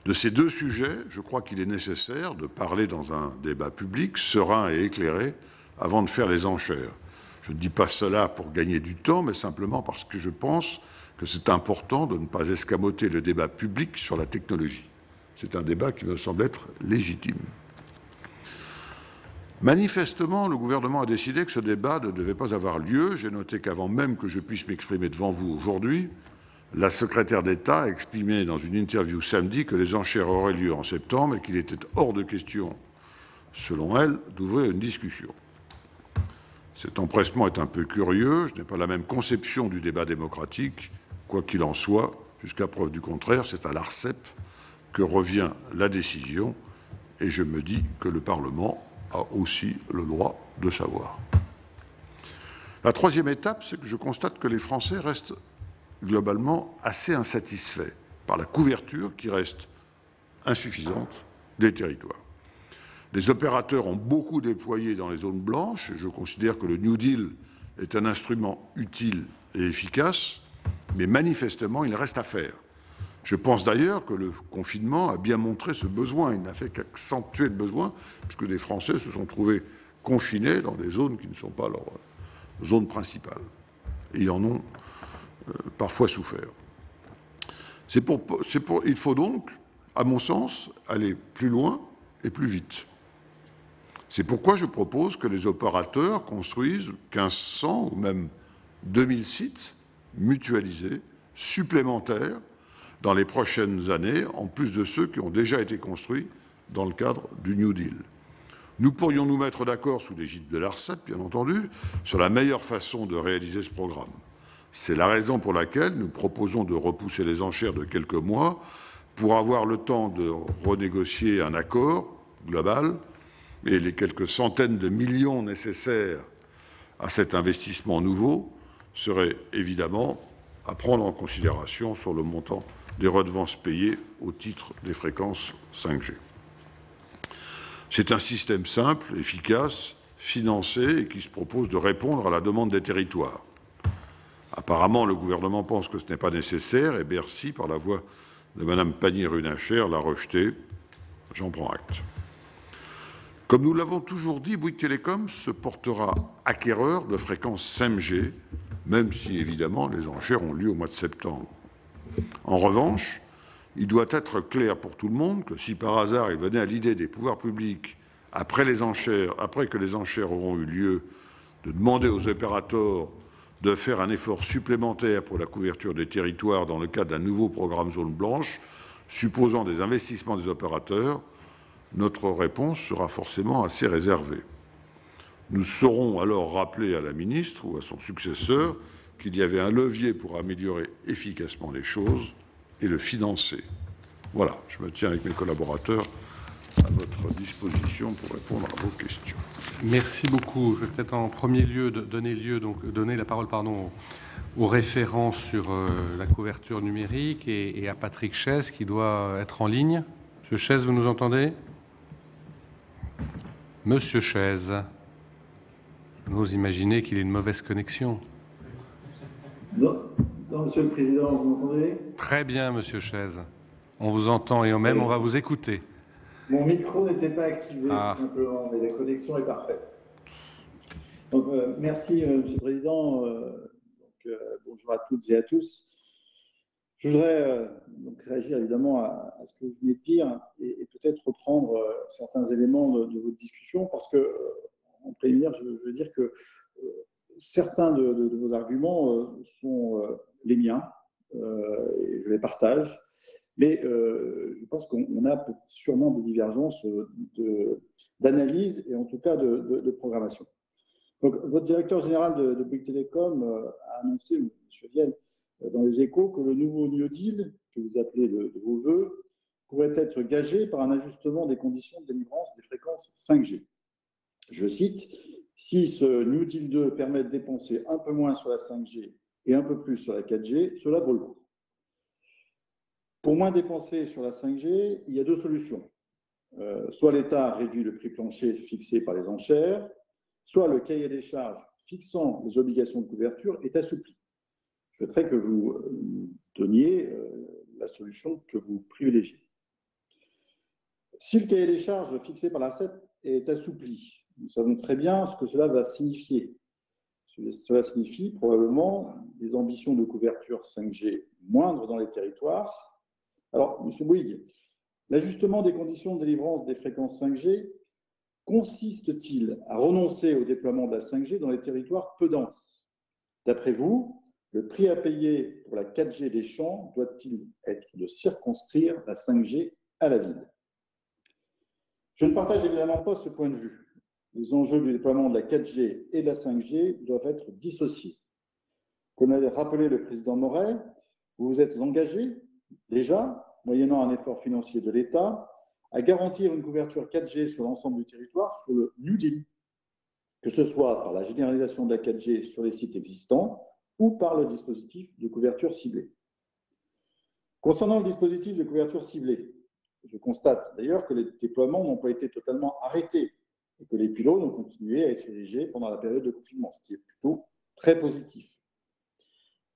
De ces deux sujets, je crois qu'il est nécessaire de parler dans un débat public serein et éclairé avant de faire les enchères. Je ne dis pas cela pour gagner du temps, mais simplement parce que je pense que c'est important de ne pas escamoter le débat public sur la technologie. C'est un débat qui me semble être légitime. Manifestement, le gouvernement a décidé que ce débat ne devait pas avoir lieu. J'ai noté qu'avant même que je puisse m'exprimer devant vous aujourd'hui, la secrétaire d'État a exprimé dans une interview samedi que les enchères auraient lieu en septembre et qu'il était hors de question, selon elle, d'ouvrir une discussion. Cet empressement est un peu curieux. Je n'ai pas la même conception du débat démocratique. Quoi qu'il en soit, jusqu'à preuve du contraire, c'est à l'ARCEP que revient la décision et je me dis que le Parlement a aussi le droit de savoir. La troisième étape, c'est que je constate que les Français restent globalement assez insatisfaits par la couverture qui reste insuffisante des territoires. Les opérateurs ont beaucoup déployé dans les zones blanches et je considère que le New Deal est un instrument utile et efficace, mais manifestement, il reste à faire. Je pense d'ailleurs que le confinement a bien montré ce besoin. Il n'a fait qu'accentuer le besoin, puisque des Français se sont trouvés confinés dans des zones qui ne sont pas leur zone principale. Et ils en ont parfois souffert. Il faut donc, à mon sens, aller plus loin et plus vite. C'est pourquoi je propose que les opérateurs construisent 1500 ou même 2000 sites mutualisés, supplémentaires, dans les prochaines années, en plus de ceux qui ont déjà été construits dans le cadre du New Deal. Nous pourrions nous mettre d'accord, sous l'égide de l'ARCEP, bien entendu, sur la meilleure façon de réaliser ce programme. C'est la raison pour laquelle nous proposons de repousser les enchères de quelques mois pour avoir le temps de renégocier un accord global et les quelques centaines de millions nécessaires à cet investissement nouveau seraient évidemment à prendre en considération sur le montant des redevances payées au titre des fréquences 5G. C'est un système simple, efficace, financé et qui se propose de répondre à la demande des territoires. Apparemment, le gouvernement pense que ce n'est pas nécessaire et Bercy, par la voix de Mme Pannier-Runacher, l'a rejeté. J'en prends acte. Comme nous l'avons toujours dit, Bouygues Telecom se portera acquéreur de fréquences 5G, même si, évidemment, les enchères ont lieu au mois de septembre. En revanche, il doit être clair pour tout le monde que si par hasard il venait à l'idée des pouvoirs publics, après que les enchères auront eu lieu, de demander aux opérateurs de faire un effort supplémentaire pour la couverture des territoires dans le cadre d'un nouveau programme zone blanche, supposant des investissements des opérateurs, notre réponse sera forcément assez réservée. Nous saurons alors rappeler à la ministre ou à son successeur qu'il y avait un levier pour améliorer efficacement les choses et le financer. Voilà, je me tiens avec mes collaborateurs à votre disposition pour répondre à vos questions. Merci beaucoup. Je vais peut-être en premier lieu donner la parole au référent sur la couverture numérique et à Patrick Chaise qui doit être en ligne. Monsieur Chaise, vous nous entendez? Monsieur Chaise, vous imaginez qu'il ait une mauvaise connexion. Non, Monsieur le Président, vous m'entendez? Très bien, Monsieur Chaise. On vous entend et même on va vous écouter. Mon micro n'était pas activé, tout simplement, mais la connexion est parfaite. Donc, merci, Monsieur le Président. Bonjour à toutes et à tous. Je voudrais réagir évidemment à ce que vous venez de dire et peut-être reprendre certains éléments de votre discussion, parce que, en préliminaire, je veux dire que certains de vos arguments sont les miens, et je les partage. Mais je pense qu'on a sûrement des divergences d'analyse et en tout cas de programmation. Donc, votre directeur général de Bouygues Telecom a annoncé, M. Vienne, dans les Échos, que le nouveau New Deal, que vous appelez de vos voeux, pourrait être gagé par un ajustement des conditions de délivrance des fréquences 5G. Je cite, « Si ce New Deal 2 permet de dépenser un peu moins sur la 5G et un peu plus sur la 4G, cela vaut le coup. » Pour moins dépenser sur la 5G, il y a deux solutions. Soit l'État réduit le prix plancher fixé par les enchères, soit le cahier des charges fixant les obligations de couverture est assoupli. Je souhaiterais que vous donniez la solution que vous privilégiez. Si le cahier des charges fixé par l'ARCEP est assoupli, nous savons très bien ce que cela va signifier. Cela signifie probablement des ambitions de couverture 5G moindres dans les territoires. Alors, M. Bouygues, l'ajustement des conditions de délivrance des fréquences 5G consiste-t-il à renoncer au déploiement de la 5G dans les territoires peu denses? D'après vous, le prix à payer pour la 4G des champs doit-il être de circonscrire la 5G à la ville? Je ne partage évidemment pas ce point de vue. Les enjeux du déploiement de la 4G et de la 5G doivent être dissociés. Comme l'a rappelé le président Moret, vous vous êtes engagé déjà, moyennant un effort financier de l'État, à garantir une couverture 4G sur l'ensemble du territoire sur le New Deal, que ce soit par la généralisation de la 4G sur les sites existants ou par le dispositif de couverture ciblée. Concernant le dispositif de couverture ciblée, je constate d'ailleurs que les déploiements n'ont pas été totalement arrêtés et que les pylônes ont continué à être érigés pendant la période de confinement, ce qui est plutôt très positif.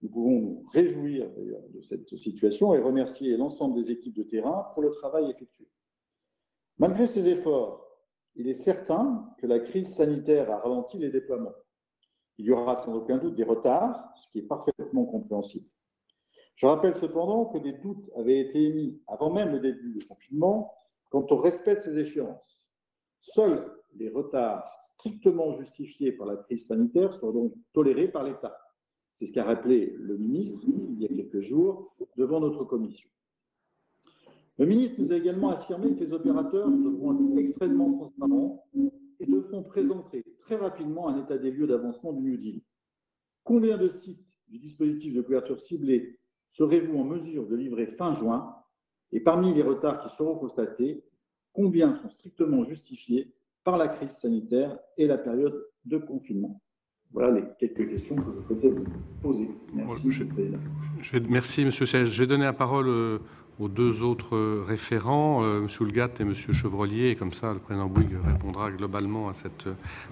Nous pouvons nous réjouir de cette situation et remercier l'ensemble des équipes de terrain pour le travail effectué. Malgré ces efforts, il est certain que la crise sanitaire a ralenti les déploiements. Il y aura sans aucun doute des retards, ce qui est parfaitement compréhensible. Je rappelle cependant que des doutes avaient été émis avant même le début du confinement quant au respect de ces échéances. Seuls les retards strictement justifiés par la crise sanitaire sont donc tolérés par l'État. C'est ce qu'a rappelé le ministre il y a quelques jours devant notre commission. Le ministre nous a également affirmé que les opérateurs devront être extrêmement transparents et devront présenter très rapidement un état des lieux d'avancement du New Deal. Combien de sites du dispositif de couverture ciblée serez-vous en mesure de livrer fin juin? Et parmi les retards qui seront constatés, combien sont strictement justifiés par la crise sanitaire et la période de confinement? Voilà les quelques questions que je souhaitais vous poser. Merci, Monsieur le Président. Merci, Monsieur Chaise. Je vais donner la parole aux deux autres référents, M. Houllegatte et M. Chevrollier, et comme ça, le président Bouygues répondra globalement à cette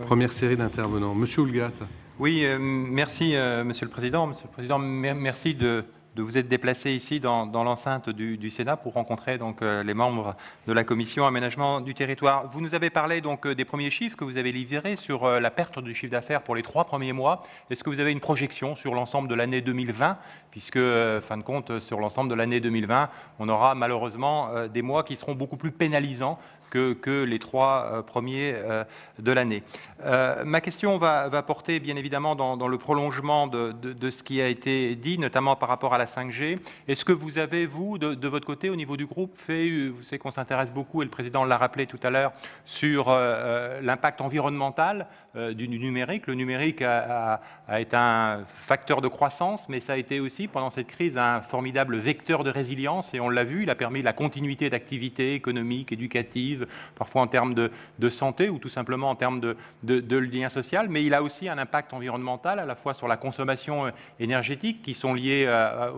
première série d'intervenants. M. Houllegatte. Oui, merci, Monsieur le Président. Monsieur le Président, merci de vous être déplacé ici dans l'enceinte du Sénat pour rencontrer donc les membres de la commission aménagement du territoire. Vous nous avez parlé donc des premiers chiffres que vous avez livrés sur la perte du chiffre d'affaires pour les 3 premiers mois. Est-ce que vous avez une projection sur l'ensemble de l'année 2020 puisque, fin de compte, sur l'ensemble de l'année 2020, on aura malheureusement des mois qui seront beaucoup plus pénalisants que les 3 premiers de l'année. Ma question va porter bien évidemment dans le prolongement de ce qui a été dit, notamment par rapport à la 5G. Est-ce que vous avez, vous, de votre côté, au niveau du groupe, vous savez qu'on s'intéresse beaucoup, et le Président l'a rappelé tout à l'heure, sur l'impact environnemental du numérique. Le numérique a été un facteur de croissance, mais ça a été aussi, pendant cette crise, un formidable vecteur de résilience, et on l'a vu, il a permis la continuité d'activités économiques, éducatives, parfois en termes de santé ou tout simplement en termes de lien social, mais il a aussi un impact environnemental à la fois sur la consommation énergétique qui sont liées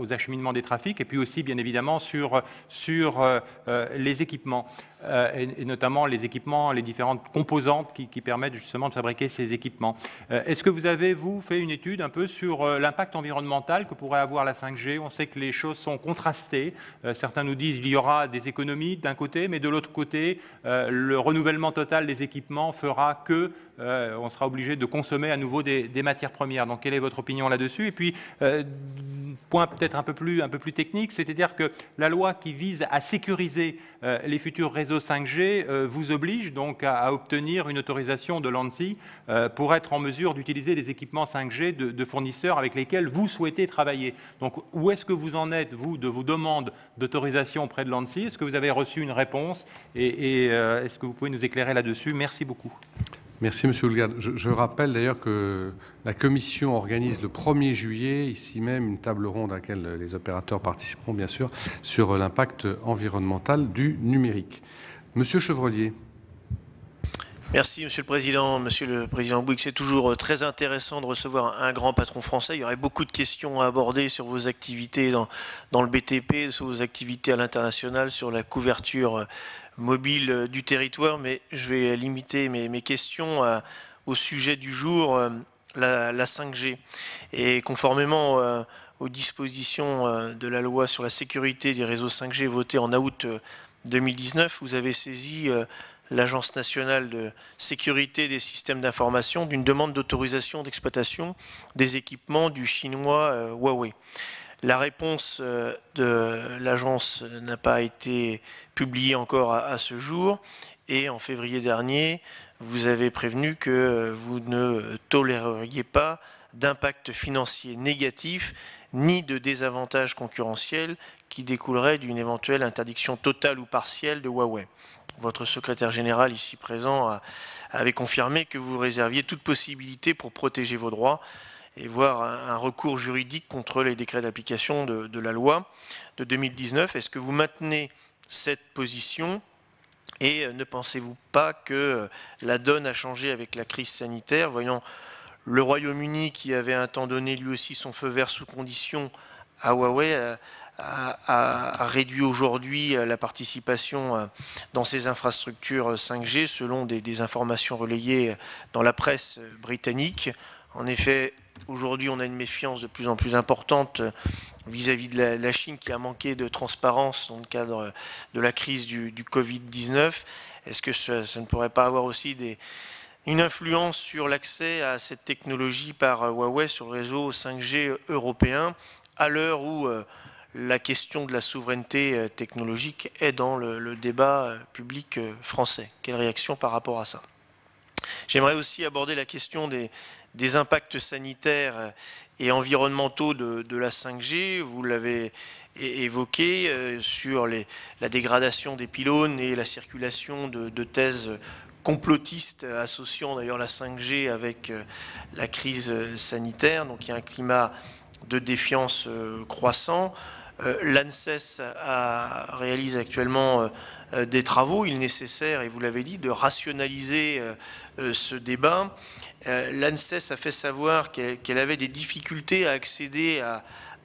aux acheminements des trafics et puis aussi bien évidemment sur les équipements. Et notamment les équipements, les différentes composantes qui permettent justement de fabriquer ces équipements. Est-ce que vous avez, vous, fait une étude un peu sur l'impact environnemental que pourrait avoir la 5G? On sait que les choses sont contrastées. Certains nous disent qu'il y aura des économies d'un côté, mais de l'autre côté, le renouvellement total des équipements fera que on sera obligé de consommer à nouveau des matières premières. Donc, quelle est votre opinion là-dessus? Et puis, point peut-être un peu plus technique, c'est-à-dire que la loi qui vise à sécuriser les futurs réseaux 5G vous oblige donc à obtenir une autorisation de l'ANSSI pour être en mesure d'utiliser les équipements 5G de fournisseurs avec lesquels vous souhaitez travailler. Donc, où est-ce que vous en êtes, vous, de vos demandes d'autorisation auprès de l'ANSSI? Est-ce que vous avez reçu une réponse et est-ce que vous pouvez nous éclairer là-dessus? Merci beaucoup. Merci, Monsieur Houllegatte. Je rappelle d'ailleurs que la Commission organise le 1er juillet, ici même, une table ronde à laquelle les opérateurs participeront, bien sûr, sur l'impact environnemental du numérique. Monsieur Chevrollier. Merci, Monsieur le Président. Monsieur le Président Bouygues, c'est toujours très intéressant de recevoir un grand patron français. Il y aurait beaucoup de questions à aborder sur vos activités dans le BTP, sur vos activités à l'international, sur la couverture mobile du territoire, mais je vais limiter mes questions au sujet du jour, la 5G. Et conformément aux dispositions de la loi sur la sécurité des réseaux 5G votée en août 2019, vous avez saisi l'Agence nationale de sécurité des systèmes d'information d'une demande d'autorisation d'exploitation des équipements du chinois Huawei. La réponse de l'agence n'a pas été publiée encore à ce jour et en février dernier, vous avez prévenu que vous ne toléreriez pas d'impact financier négatif ni de désavantages concurrentiels qui découleraient d'une éventuelle interdiction totale ou partielle de Huawei. Votre secrétaire général ici présent avait confirmé que vous réserviez toute possibilité pour protéger vos droits et voir un recours juridique contre les décrets d'application de la loi de 2019. Est-ce que vous maintenez cette position et ne pensez-vous pas que la donne a changé avec la crise sanitaire? Voyons le Royaume-Uni qui avait un temps donné lui aussi son feu vert sous condition à Huawei a réduit aujourd'hui la participation dans ces infrastructures 5G selon des informations relayées dans la presse britannique. En effet, aujourd'hui, on a une méfiance de plus en plus importante vis-à-vis de la Chine qui a manqué de transparence dans le cadre de la crise du Covid-19. Est-ce que ça ne pourrait pas avoir aussi une influence sur l'accès à cette technologie par Huawei sur le réseau 5G européen à l'heure où la question de la souveraineté technologique est dans le débat public français? Quelle réaction par rapport à ça? J'aimerais aussi aborder la question des impacts sanitaires et environnementaux de la 5G. Vous l'avez évoqué sur la dégradation des pylônes et la circulation de thèses complotistes associant d'ailleurs la 5G avec la crise sanitaire. Donc il y a un climat de défiance croissant. L'ANSES réalise actuellement des travaux. Il est nécessaire, et vous l'avez dit, de rationaliser ce débat. L'ANSES a fait savoir qu'elle avait des difficultés à accéder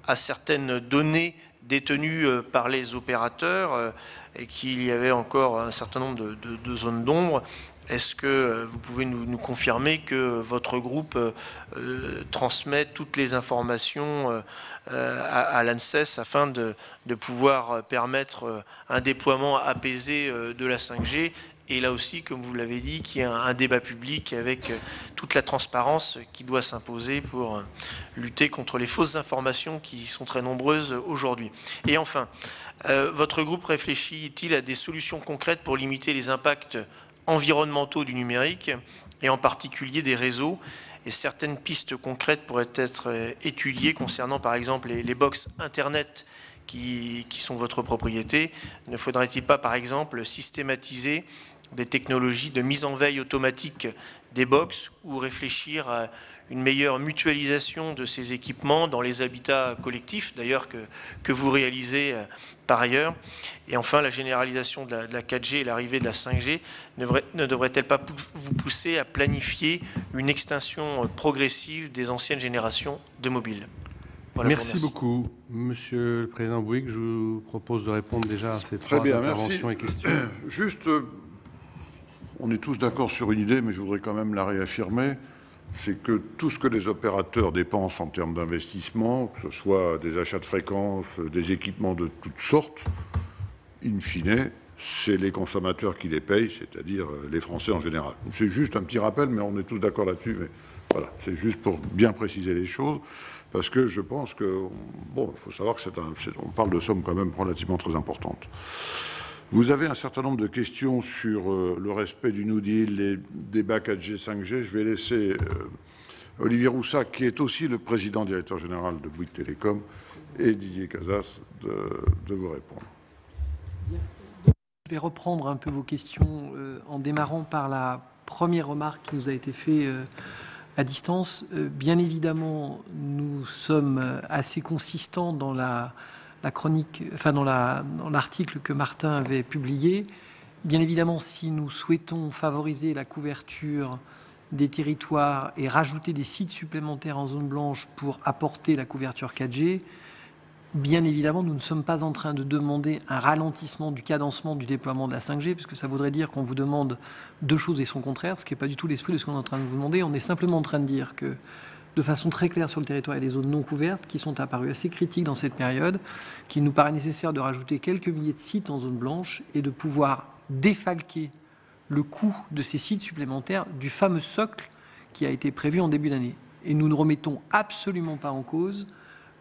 à certaines données détenues par les opérateurs et qu'il y avait encore un certain nombre de zones d'ombre. Est-ce que vous pouvez nous confirmer que votre groupe transmet toutes les informations à l'ANSES afin de pouvoir permettre un déploiement apaisé de la 5G? Et là aussi, comme vous l'avez dit, qu'il y a un débat public avec toute la transparence qui doit s'imposer pour lutter contre les fausses informations qui sont très nombreuses aujourd'hui. Et enfin, votre groupe réfléchit-il à des solutions concrètes pour limiter les impacts environnementaux du numérique, et en particulier des réseaux? Et certaines pistes concrètes pourraient être étudiées concernant par exemple les box Internet qui sont votre propriété. Ne faudrait-il pas par exemple systématiser des technologies de mise en veille automatique des box ou réfléchir à une meilleure mutualisation de ces équipements dans les habitats collectifs, d'ailleurs que vous réalisez par ailleurs? Et enfin, la généralisation de la 4G et l'arrivée de la 5G ne devrait-elle pas vous pousser à planifier une extinction progressive des anciennes générations de mobiles? Voilà, merci beaucoup. Monsieur le Président Bouygues, je vous propose de répondre déjà à ces trois interventions et questions. Juste, on est tous d'accord sur une idée, mais je voudrais quand même la réaffirmer, c'est que tout ce que les opérateurs dépensent en termes d'investissement, que ce soit des achats de fréquences, des équipements de toutes sortes, in fine, c'est les consommateurs qui les payent, c'est-à-dire les Français en général. C'est juste un petit rappel, mais on est tous d'accord là-dessus. Mais voilà, c'est juste pour bien préciser les choses, parce que je pense que, bon, il faut savoir que on parle de sommes quand même relativement très importantes. Vous avez un certain nombre de questions sur le respect du New Deal, les débats 4G, 5G. Je vais laisser Olivier Roussac, qui est aussi le président directeur général de Bouygues Télécom, et Didier Casas de vous répondre. Je vais reprendre un peu vos questions en démarrant par la première remarque qui nous a été faite à distance. Bien évidemment, nous sommes assez consistants dans la chronique, enfin dans l'article que Martin avait publié. Bien évidemment, si nous souhaitons favoriser la couverture des territoires et rajouter des sites supplémentaires en zone blanche pour apporter la couverture 4G, bien évidemment, nous ne sommes pas en train de demander un ralentissement du cadencement du déploiement de la 5G, puisque ça voudrait dire qu'on vous demande deux choses et son contraire, ce qui n'est pas du tout l'esprit de ce qu'on est en train de vous demander. On est simplement en train de dire que, de façon très claire sur le territoire, il y a des zones non couvertes qui sont apparues assez critiques dans cette période, qu'il nous paraît nécessaire de rajouter quelques milliers de sites en zone blanche et de pouvoir défalquer le coût de ces sites supplémentaires du fameux socle qui a été prévu en début d'année. Et nous ne remettons absolument pas en cause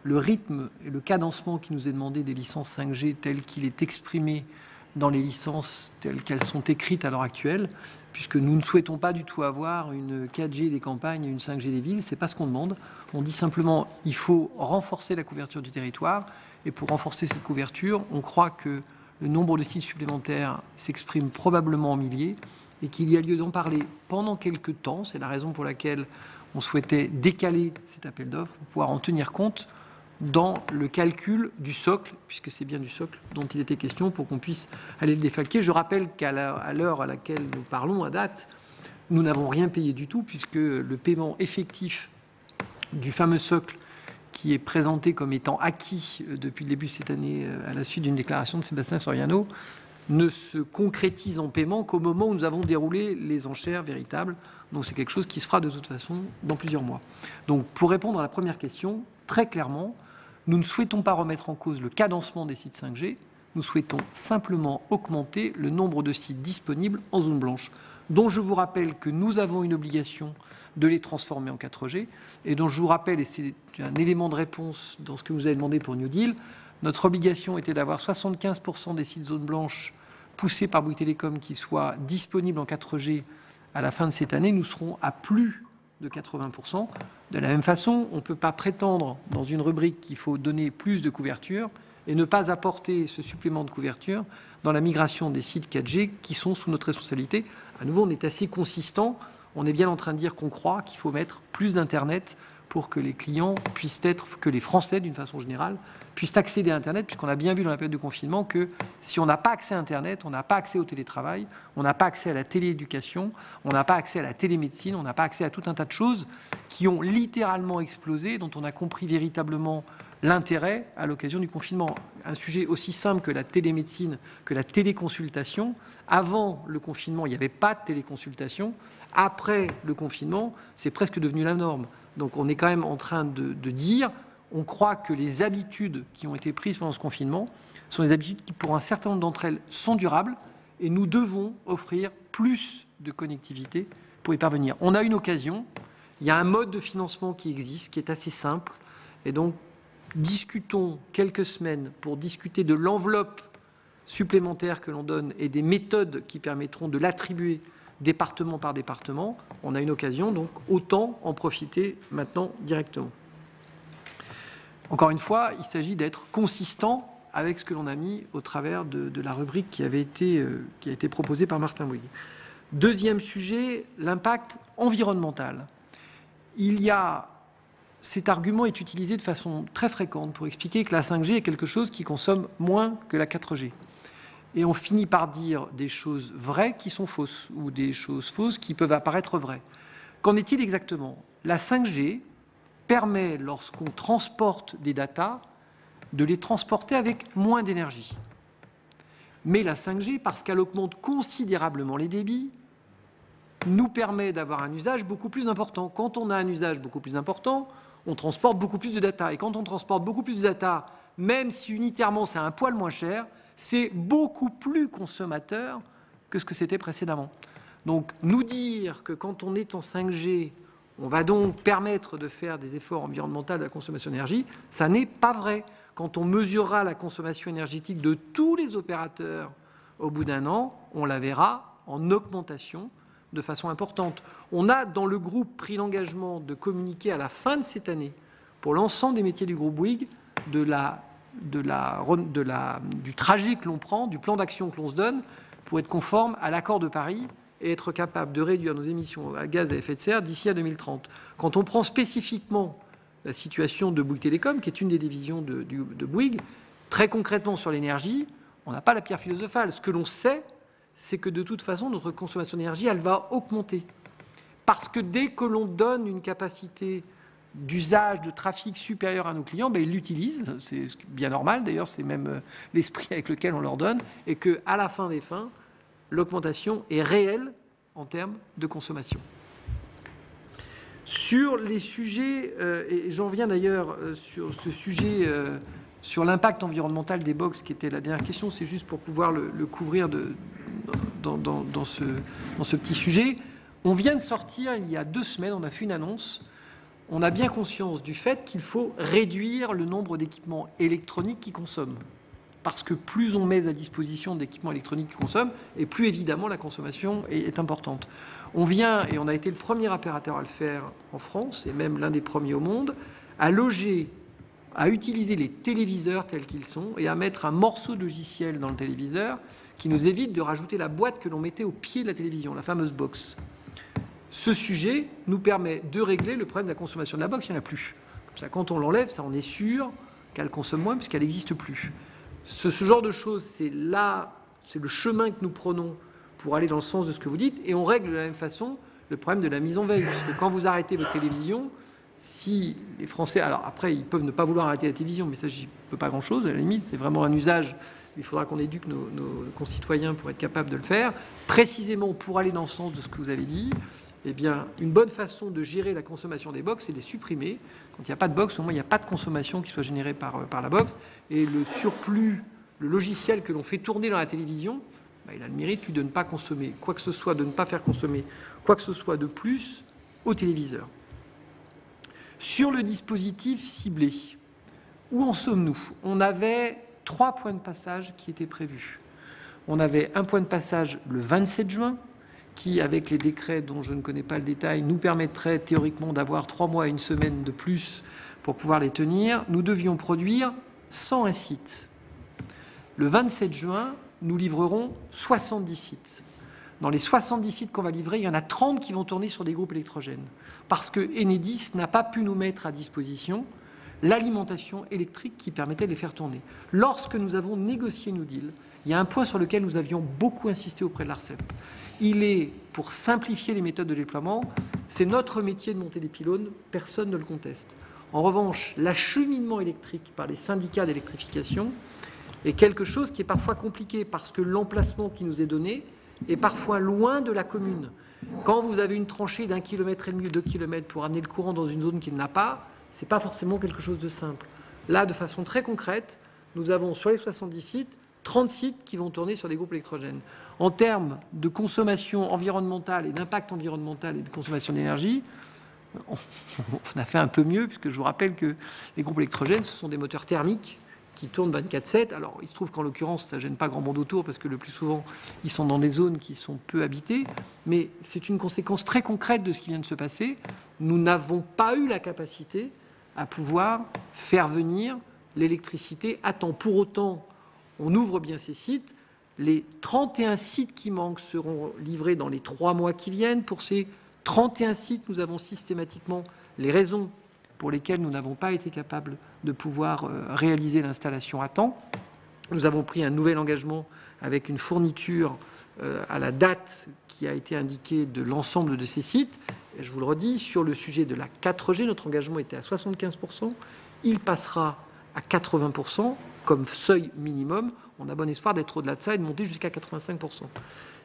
le rythme et le cadencement qui nous est demandé des licences 5G tel qu'il est exprimé dans les licences telles qu'elles sont écrites à l'heure actuelle, puisque nous ne souhaitons pas du tout avoir une 4G des campagnes et une 5G des villes. Ce n'est pas ce qu'on demande. On dit simplement qu'il faut renforcer la couverture du territoire. Et pour renforcer cette couverture, on croit que le nombre de sites supplémentaires s'exprime probablement en milliers et qu'il y a lieu d'en parler pendant quelques temps. C'est la raison pour laquelle on souhaitait décaler cet appel d'offres pour pouvoir en tenir compte dans le calcul du socle, puisque c'est bien du socle dont il était question, pour qu'on puisse aller le défalquer. Je rappelle qu'à l'heure à laquelle nous parlons, à date, nous n'avons rien payé du tout, puisque le paiement effectif du fameux socle qui est présenté comme étant acquis depuis le début de cette année à la suite d'une déclaration de Sébastien Soriano ne se concrétise en paiement qu'au moment où nous avons déroulé les enchères véritables. Donc c'est quelque chose qui se fera de toute façon dans plusieurs mois. Donc pour répondre à la première question, très clairement, nous ne souhaitons pas remettre en cause le cadencement des sites 5G, nous souhaitons simplement augmenter le nombre de sites disponibles en zone blanche, dont je vous rappelle que nous avons une obligation de les transformer en 4G, et dont je vous rappelle, et c'est un élément de réponse dans ce que vous avez demandé pour New Deal, notre obligation était d'avoir 75% des sites zone blanche poussés par Bouygues Télécom qui soient disponibles en 4G à la fin de cette année. Nous serons à plus de 80%. De la même façon, on ne peut pas prétendre dans une rubrique qu'il faut donner plus de couverture et ne pas apporter ce supplément de couverture dans la migration des sites 4G qui sont sous notre responsabilité. À nouveau, on est assez consistant. On est bien en train de dire qu'on croit qu'il faut mettre plus d'Internet pour que les clients puissent être, que les Français, d'une façon générale, puissent accéder à Internet, puisqu'on a bien vu dans la période de confinement que si on n'a pas accès à Internet, on n'a pas accès au télétravail, on n'a pas accès à la télééducation, on n'a pas accès à la télémédecine, on n'a pas accès à tout un tas de choses qui ont littéralement explosé, dont on a compris véritablement l'intérêt à l'occasion du confinement. Un sujet aussi simple que la télémédecine, que la téléconsultation. Avant le confinement, il n'y avait pas de téléconsultation. Après le confinement, c'est presque devenu la norme. Donc on est quand même en train de dire, on croit que les habitudes qui ont été prises pendant ce confinement sont des habitudes qui, pour un certain nombre d'entre elles, sont durables et nous devons offrir plus de connectivité pour y parvenir. On a une occasion, il y a un mode de financement qui existe, qui est assez simple, et donc discutons quelques semaines pour discuter de l'enveloppe supplémentaire que l'on donne et des méthodes qui permettront de l'attribuer département par département. On a une occasion, donc autant en profiter maintenant directement. Encore une fois, il s'agit d'être consistant avec ce que l'on a mis au travers de la rubrique qui a été proposée par Martin Bouygues. Deuxième sujet, l'impact environnemental. Cet argument est utilisé de façon très fréquente pour expliquer que la 5G est quelque chose qui consomme moins que la 4G. Et on finit par dire des choses vraies qui sont fausses, ou des choses fausses qui peuvent apparaître vraies. Qu'en est-il exactement? La 5G permet, lorsqu'on transporte des datas, de les transporter avec moins d'énergie. Mais la 5G, parce qu'elle augmente considérablement les débits, nous permet d'avoir un usage beaucoup plus important. Quand on a un usage beaucoup plus important, on transporte beaucoup plus de data. Et quand on transporte beaucoup plus de data, même si unitairement c'est un poil moins cher, c'est beaucoup plus consommateur que ce que c'était précédemment. Donc nous dire que quand on est en 5G, on va donc permettre de faire des efforts environnementaux de la consommation d'énergie, ça n'est pas vrai. Quand on mesurera la consommation énergétique de tous les opérateurs au bout d'un an, on la verra en augmentation de façon importante. On a dans le groupe pris l'engagement de communiquer à la fin de cette année pour l'ensemble des métiers du groupe Bouygues du trajet que l'on prend, du plan d'action que l'on se donne pour être conforme à l'accord de Paris et être capable de réduire nos émissions à gaz à effet de serre d'ici à 2030. Quand on prend spécifiquement la situation de Bouygues Télécom, qui est une des divisions de Bouygues, très concrètement sur l'énergie, on n'a pas la pierre philosophale. Ce que l'on sait, c'est que de toute façon, notre consommation d'énergie, elle va augmenter. Parce que dès que l'on donne une capacité d'usage, de trafic supérieur à nos clients, ils l'utilisent, c'est bien normal, d'ailleurs c'est même l'esprit avec lequel on leur donne, et qu'à la fin des fins, l'augmentation est réelle en termes de consommation. Sur les sujets, et j'en viens d'ailleurs sur ce sujet, sur l'impact environnemental des box, qui était la dernière question, c'est juste pour pouvoir le couvrir dans ce petit sujet. On vient de sortir, il y a 2 semaines, on a fait une annonce. On a bien conscience du fait qu'il faut réduire le nombre d'équipements électroniques qui consomment. Parce que plus on met à disposition d'équipements électroniques qui consomment, et plus évidemment la consommation est importante. On vient, et on a été le premier opérateur à le faire en France, et même l'un des premiers au monde, à utiliser les téléviseurs tels qu'ils sont, et à mettre un morceau de logiciel dans le téléviseur qui nous évite de rajouter la boîte que l'on mettait au pied de la télévision, la fameuse box. Ce sujet nous permet de régler le problème de la consommation de la box, il n'y en a plus. Comme ça, quand on l'enlève, ça on est sûr qu'elle consomme moins puisqu'elle n'existe plus. Ce genre de choses, c'est le chemin que nous prenons pour aller dans le sens de ce que vous dites, et on règle de la même façon le problème de la mise en veille, puisque quand vous arrêtez votre télévision, si les Français, alors après ils peuvent ne pas vouloir arrêter la télévision, mais ça j'y peux pas grand-chose, à la limite c'est vraiment un usage, il faudra qu'on éduque nos concitoyens pour être capables de le faire, précisément pour aller dans le sens de ce que vous avez dit. Eh bien, une bonne façon de gérer la consommation des box, c'est de les supprimer. Quand il n'y a pas de box, au moins il n'y a pas de consommation qui soit générée par la box. Et le surplus, le logiciel que l'on fait tourner dans la télévision, il a le mérite de ne pas consommer quoi que ce soit, de ne pas faire consommer quoi que ce soit de plus au téléviseur. Sur le dispositif ciblé, où en sommes-nous? On avait 3 points de passage qui étaient prévus. On avait un point de passage le 27 juin, qui, avec les décrets dont je ne connais pas le détail, nous permettrait théoriquement d'avoir 3 mois et 1 semaine de plus pour pouvoir les tenir. Nous devions produire 101 sites. Le 27 juin, nous livrerons 70 sites. Dans les 70 sites qu'on va livrer, il y en a 30 qui vont tourner sur des groupes électrogènes. Parce que Enedis n'a pas pu nous mettre à disposition l'alimentation électrique qui permettait de les faire tourner. Lorsque nous avons négocié New Deal, il y a un point sur lequel nous avions beaucoup insisté auprès de l'ARCEP. Il est, pour simplifier les méthodes de déploiement, c'est notre métier de monter des pylônes, personne ne le conteste. En revanche, l'acheminement électrique par les syndicats d'électrification est quelque chose qui est parfois compliqué parce que l'emplacement qui nous est donné est parfois loin de la commune. Quand vous avez une tranchée d'1,5 km ou 2 km pour amener le courant dans une zone qui ne l'a pas, ce n'est pas forcément quelque chose de simple. Là, de façon très concrète, nous avons sur les 70 sites, 30 sites qui vont tourner sur des groupes électrogènes. En termes de consommation environnementale et d'impact environnemental et de consommation d'énergie, on a fait un peu mieux, puisque je vous rappelle que les groupes électrogènes, ce sont des moteurs thermiques qui tournent 24/7. Alors, il se trouve qu'en l'occurrence, ça ne gêne pas grand monde autour, parce que le plus souvent, ils sont dans des zones qui sont peu habitées. Mais c'est une conséquence très concrète de ce qui vient de se passer. Nous n'avons pas eu la capacité à pouvoir faire venir l'électricité à temps. Pour autant, on ouvre bien ces sites. Les 31 sites qui manquent seront livrés dans les 3 mois qui viennent. Pour ces 31 sites, nous avons systématiquement les raisons pour lesquelles nous n'avons pas été capables de pouvoir réaliser l'installation à temps. Nous avons pris un nouvel engagement avec une fourniture à la date qui a été indiquée de l'ensemble de ces sites. Et je vous le redis, sur le sujet de la 4G, notre engagement était à 75%. Il passera à 80% comme seuil minimum. On a bon espoir d'être au-delà de ça et de monter jusqu'à 85%.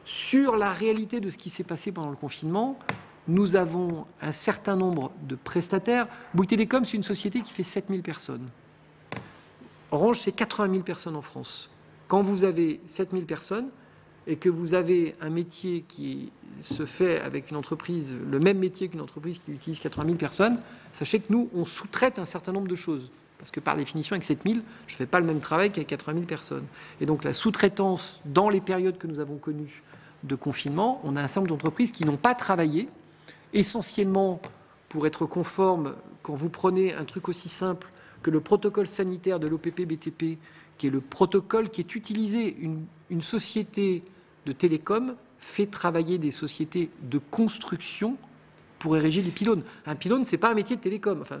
Sur la réalité de ce qui s'est passé pendant le confinement, nous avons un certain nombre de prestataires. Bouygues Télécom, c'est une société qui fait 7000 personnes. Orange, c'est 80 000 personnes en France. Quand vous avez 7000 personnes et que vous avez un métier qui se fait avec une entreprise, le même métier qu'une entreprise qui utilise 80 000 personnes, sachez que nous, on sous-traite un certain nombre de choses. Parce que par définition, avec 7000, je ne fais pas le même travail qu'avec 80 000 personnes. Et donc la sous-traitance, dans les périodes que nous avons connues de confinement, on a un certain nombre d'entreprises qui n'ont pas travaillé, essentiellement pour être conforme, quand vous prenez un truc aussi simple que le protocole sanitaire de l'OPP-BTP, qui est le protocole qui est utilisé, une société de télécom fait travailler des sociétés de construction pour ériger des pylônes. Un pylône, ce n'est pas un métier de télécom. Enfin,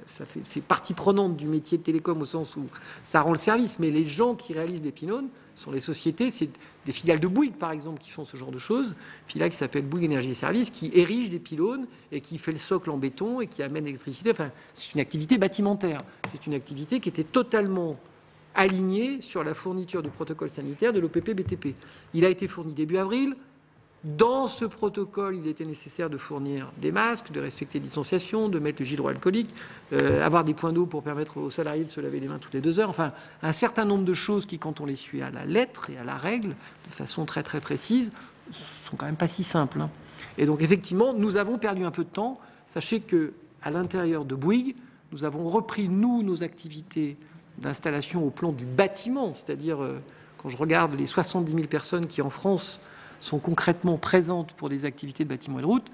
c'est partie prenante du métier de télécom au sens où ça rend le service. Mais les gens qui réalisent des pylônes sont les sociétés, c'est des filiales de Bouygues, par exemple, qui font ce genre de choses. Une filiale qui s'appelle Bouygues Énergie et Services, qui érige des pylônes et qui fait le socle en béton et qui amène l'électricité. Enfin, c'est une activité bâtimentaire. C'est une activité qui était totalement alignée sur la fourniture du protocole sanitaire de l'OPP-BTP. Il a été fourni début avril. Dans ce protocole, il était nécessaire de fournir des masques, de respecter les distanciations, de mettre le gel hydroalcoolique, avoir des points d'eau pour permettre aux salariés de se laver les mains toutes les 2 heures. Enfin, un certain nombre de choses qui, quand on les suit à la lettre et à la règle, de façon très très précise, sont quand même pas si simples. Et donc, effectivement, nous avons perdu un peu de temps. Sachez qu'à l'intérieur de Bouygues, nous avons repris, nous, nos activités d'installation au plan du bâtiment. C'est-à-dire, quand je regarde les 70 000 personnes qui, en France, sont concrètement présentes pour des activités de bâtiment et de route,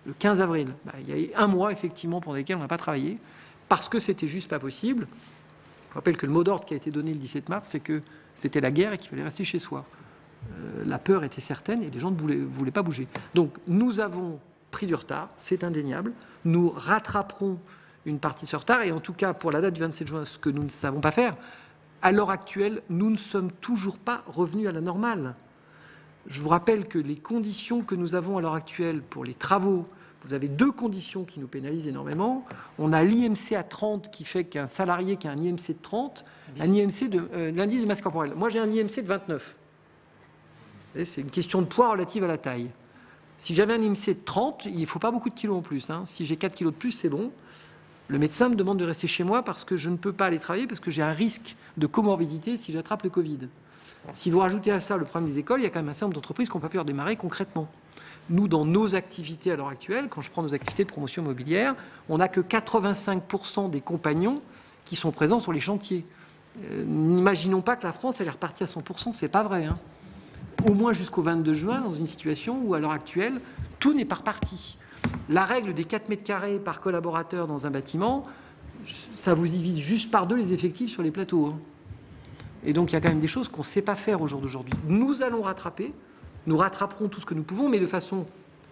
le 15 avril. Il y a eu un mois, effectivement, pendant lesquels on n'a pas travaillé, parce que c'était juste pas possible. Je rappelle que le mot d'ordre qui a été donné le 17 mars, c'est que c'était la guerre et qu'il fallait rester chez soi. La peur était certaine et les gens ne voulaient pas bouger. Donc, nous avons pris du retard, c'est indéniable. Nous rattraperons une partie de ce retard, et en tout cas, pour la date du 27 juin, ce que nous ne savons pas faire, à l'heure actuelle, nous ne sommes toujours pas revenus à la normale. Je vous rappelle que les conditions que nous avons à l'heure actuelle pour les travaux, vous avez 2 conditions qui nous pénalisent énormément. On a l'IMC à 30 qui fait qu'un salarié qui a un IMC de 30, un IMC de l'indice de masse corporelle. Moi, j'ai un IMC de 29. C'est une question de poids relative à la taille. Si j'avais un IMC de 30, il ne faut pas beaucoup de kilos en plus. Si j'ai 4 kilos de plus, c'est bon. Le médecin me demande de rester chez moi parce que je ne peux pas aller travailler, parce que j'ai un risque de comorbidité si j'attrape le Covid. Si vous rajoutez à ça le problème des écoles, il y a quand même un certain nombre d'entreprises qui n'ont pas pu redémarrer concrètement. Nous, dans nos activités à l'heure actuelle, quand je prends nos activités de promotion immobilière, on n'a que 85% des compagnons qui sont présents sur les chantiers. N'imaginons pas que la France elle est repartie à 100%, c'est pas vrai. Au moins jusqu'au 22 juin, dans une situation où, à l'heure actuelle, tout n'est pas reparti. La règle des 4 mètres carrés par collaborateur dans un bâtiment, ça vous divise juste par 2 les effectifs sur les plateaux. Et donc, il y a quand même des choses qu'on ne sait pas faire au jour d'aujourd'hui. Nous allons rattraper, nous rattraperons tout ce que nous pouvons, mais de façon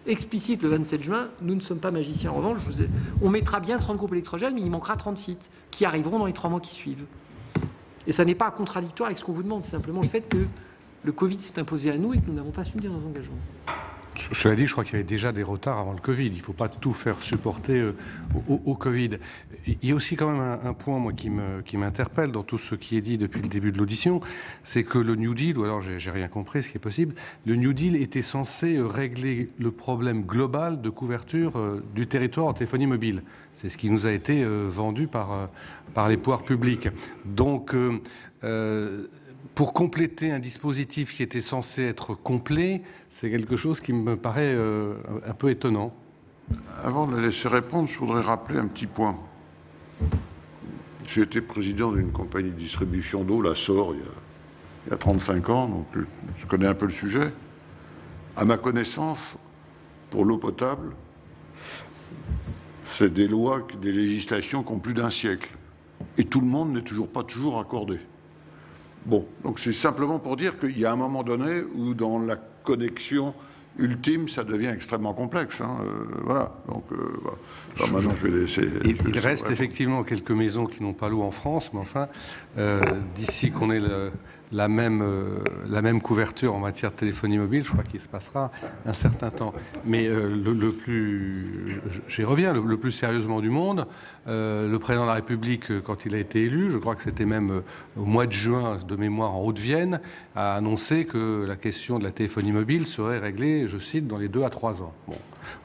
explicite le 27 juin, nous ne sommes pas magiciens. En revanche, on mettra bien 30 groupes électrogènes, mais il manquera 30 sites qui arriveront dans les 3 mois qui suivent. Et ça n'est pas contradictoire avec ce qu'on vous demande, c'est simplement le fait que le Covid s'est imposé à nous et que nous n'avons pas su tenir nos engagements. Cela dit, je crois qu'il y avait déjà des retards avant le Covid. Il ne faut pas tout faire supporter au Covid. Il y a aussi quand même un point, moi, qui m'interpelle dans tout ce qui est dit depuis le début de l'audition, c'est que le New Deal, ou alors j'ai rien compris, ce qui est possible, le New Deal était censé régler le problème global de couverture du territoire en téléphonie mobile. C'est ce qui nous a été vendu par les pouvoirs publics. Donc, pour compléter un dispositif qui était censé être complet, c'est quelque chose qui me paraît un peu étonnant. Avant de la laisser répondre, je voudrais rappeler un petit point. J'ai été président d'une compagnie de distribution d'eau, la SOR, il y a 35 ans, donc je connais un peu le sujet. À ma connaissance, pour l'eau potable, c'est des lois, des législations qui ont plus d'un siècle. Et tout le monde n'est toujours pas accordé. Bon, donc c'est simplement pour dire qu'il y a un moment donné où dans la connexion ultime, ça devient extrêmement complexe. Hein, voilà. Donc, voilà. Alors maintenant, je vais laisser. Il reste effectivement quelques maisons qui n'ont pas l'eau en France, mais enfin, d'ici qu'on ait la même couverture en matière de téléphonie mobile, je crois qu'il se passera un certain temps. Mais j'y reviens, le plus sérieusement du monde, le président de la République, quand il a été élu, je crois que c'était même au mois de juin de mémoire en Haute-Vienne, a annoncé que la question de la téléphonie mobile serait réglée, je cite, dans les 2 à 3 ans. Bon.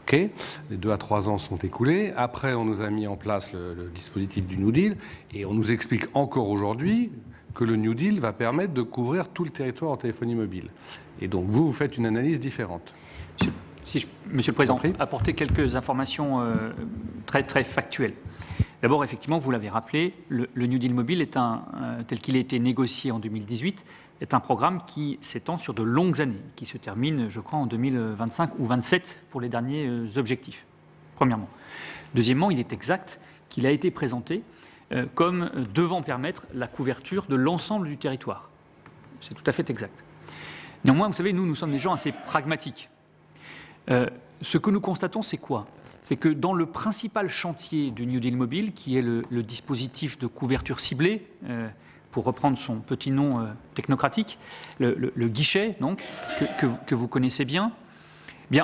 OK, les 2 à 3 ans sont écoulés. Après, on nous a mis en place le dispositif du New Deal et on nous explique encore aujourd'hui que le New Deal va permettre de couvrir tout le territoire en téléphonie mobile. Et donc, vous faites une analyse différente. Monsieur le Président, apporter quelques informations très factuelles. D'abord, effectivement, vous l'avez rappelé, le New Deal mobile est tel qu'il a été négocié en 2018, est un programme qui s'étend sur de longues années, qui se termine, je crois, en 2025 ou 2027 pour les derniers objectifs, premièrement. Deuxièmement, il est exact qu'il a été présenté comme devant permettre la couverture de l'ensemble du territoire. C'est tout à fait exact. Néanmoins, vous savez, nous sommes des gens assez pragmatiques. Ce que nous constatons, c'est quoi? C'est que dans le principal chantier du New Deal mobile, qui est le dispositif de couverture ciblée, pour reprendre son petit nom technocratique, le guichet, donc, que vous connaissez bien,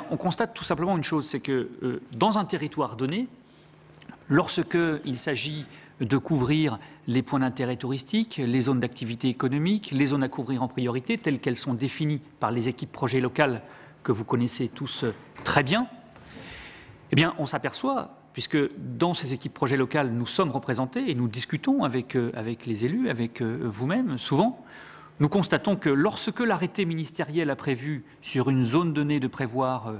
on constate tout simplement une chose, c'est que dans un territoire donné, lorsqu'il s'agit de couvrir les points d'intérêt touristique, les zones d'activité économique, les zones à couvrir en priorité, telles qu'elles sont définies par les équipes projets locales que vous connaissez tous très bien, on s'aperçoit, puisque dans ces équipes projets locales, nous sommes représentés et nous discutons avec les élus, avec vous-même, souvent, nous constatons que lorsque l'arrêté ministériel a prévu sur une zone donnée de prévoir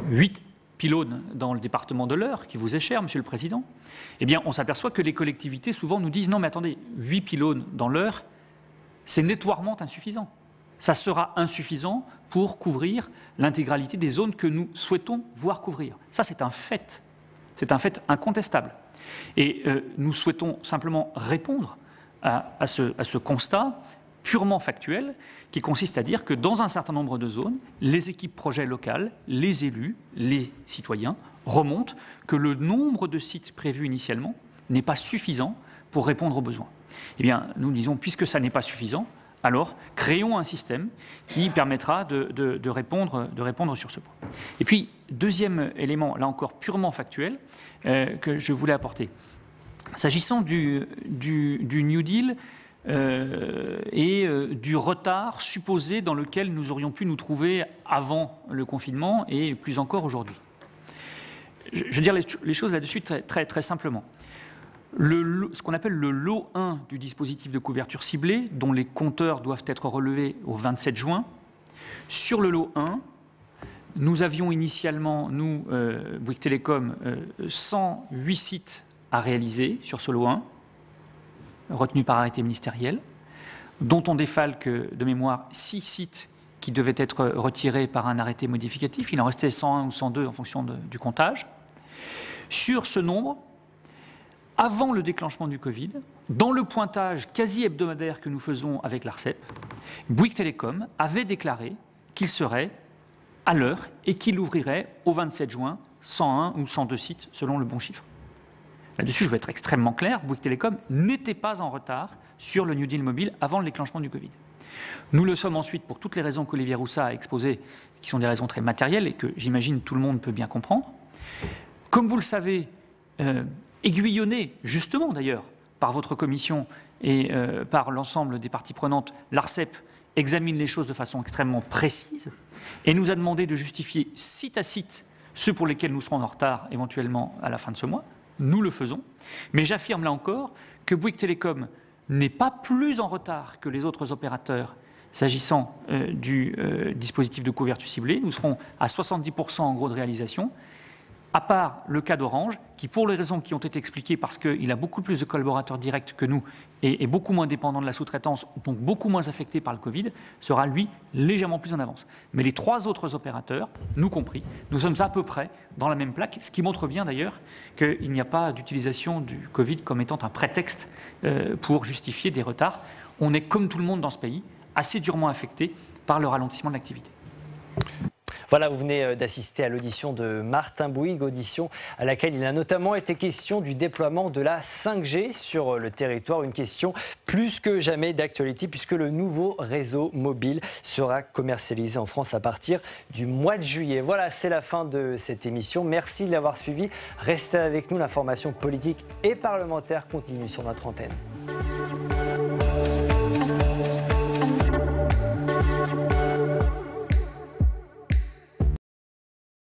8 pylônes dans le département de l'Eure, qui vous est cher, Monsieur le Président, on s'aperçoit que les collectivités souvent nous disent « Non, mais attendez, 8 pylônes dans l'Eure, c'est notoirement insuffisant. Ça sera insuffisant pour couvrir l'intégralité des zones que nous souhaitons voir couvrir. » Ça, c'est un fait. C'est un fait incontestable. Et nous souhaitons simplement répondre à ce constat purement factuel qui consiste à dire que dans un certain nombre de zones, les équipes projets locales, les élus, les citoyens remontent que le nombre de sites prévus initialement n'est pas suffisant pour répondre aux besoins. Nous disons, puisque ça n'est pas suffisant, alors créons un système qui permettra de répondre sur ce point. Et puis, deuxième élément, là encore purement factuel, que je voulais apporter. S'agissant du New Deal, et du retard supposé dans lequel nous aurions pu nous trouver avant le confinement et plus encore aujourd'hui. Je veux dire les choses là-dessus très simplement. Ce qu'on appelle le lot 1 du dispositif de couverture ciblée, dont les compteurs doivent être relevés au 27 juin, sur le lot 1, nous avions initialement, nous, Bouygues Télécom, 108 sites à réaliser sur ce lot 1, retenu par arrêté ministériel, dont on défalque de mémoire 6 sites qui devaient être retirés par un arrêté modificatif. Il en restait 101 ou 102 en fonction du comptage. Sur ce nombre, avant le déclenchement du Covid, dans le pointage quasi hebdomadaire que nous faisons avec l'ARCEP, Bouygues Télécom avait déclaré qu'il serait à l'heure et qu'il ouvrirait au 27 juin 101 ou 102 sites selon le bon chiffre. Là-dessus, je veux être extrêmement clair, Bouygues Télécom n'était pas en retard sur le New Deal mobile avant le déclenchement du Covid. Nous le sommes ensuite pour toutes les raisons qu'Olivier Roussat a exposées qui sont des raisons très matérielles et que j'imagine tout le monde peut bien comprendre. Comme vous le savez, aiguillonné justement d'ailleurs par votre commission et par l'ensemble des parties prenantes, l'ARCEP examine les choses de façon extrêmemement précise et nous a demandé de justifier site à site ceux pour lesquels nous serons en retard éventuellement à la fin de ce mois. Nous le faisons, mais j'affirme là encore que Bouygues Telecom n'est pas plus en retard que les autres opérateurs s'agissant du dispositif de couverture ciblée. Nous serons à 70% en gros de réalisation, à part le cas d'Orange, qui pour les raisons qui ont été expliquées, parce qu'il a beaucoup plus de collaborateurs directs que nous et beaucoup moins dépendant de la sous-traitance, donc beaucoup moins affecté par le Covid, sera lui légèrement plus en avance. Mais les 3 autres opérateurs, nous compris, nous sommes à peu près dans la même plaque, ce qui montre bien d'ailleurs qu'il n'y a pas d'utilisation du Covid comme étant un prétexte pour justifier des retards. On est comme tout le monde dans ce pays, assez durement affecté par le ralentissement de l'activité. Voilà, vous venez d'assister à l'audition de Martin Bouygues, audition à laquelle il a notamment été question du déploiement de la 5G sur le territoire. Une question plus que jamais d'actualité puisque le nouveau réseau mobile sera commercialisé en France à partir du mois de juillet. Voilà, c'est la fin de cette émission. Merci de l'avoir suivi. Restez avec nous, l'information politique et parlementaire continue sur notre antenne.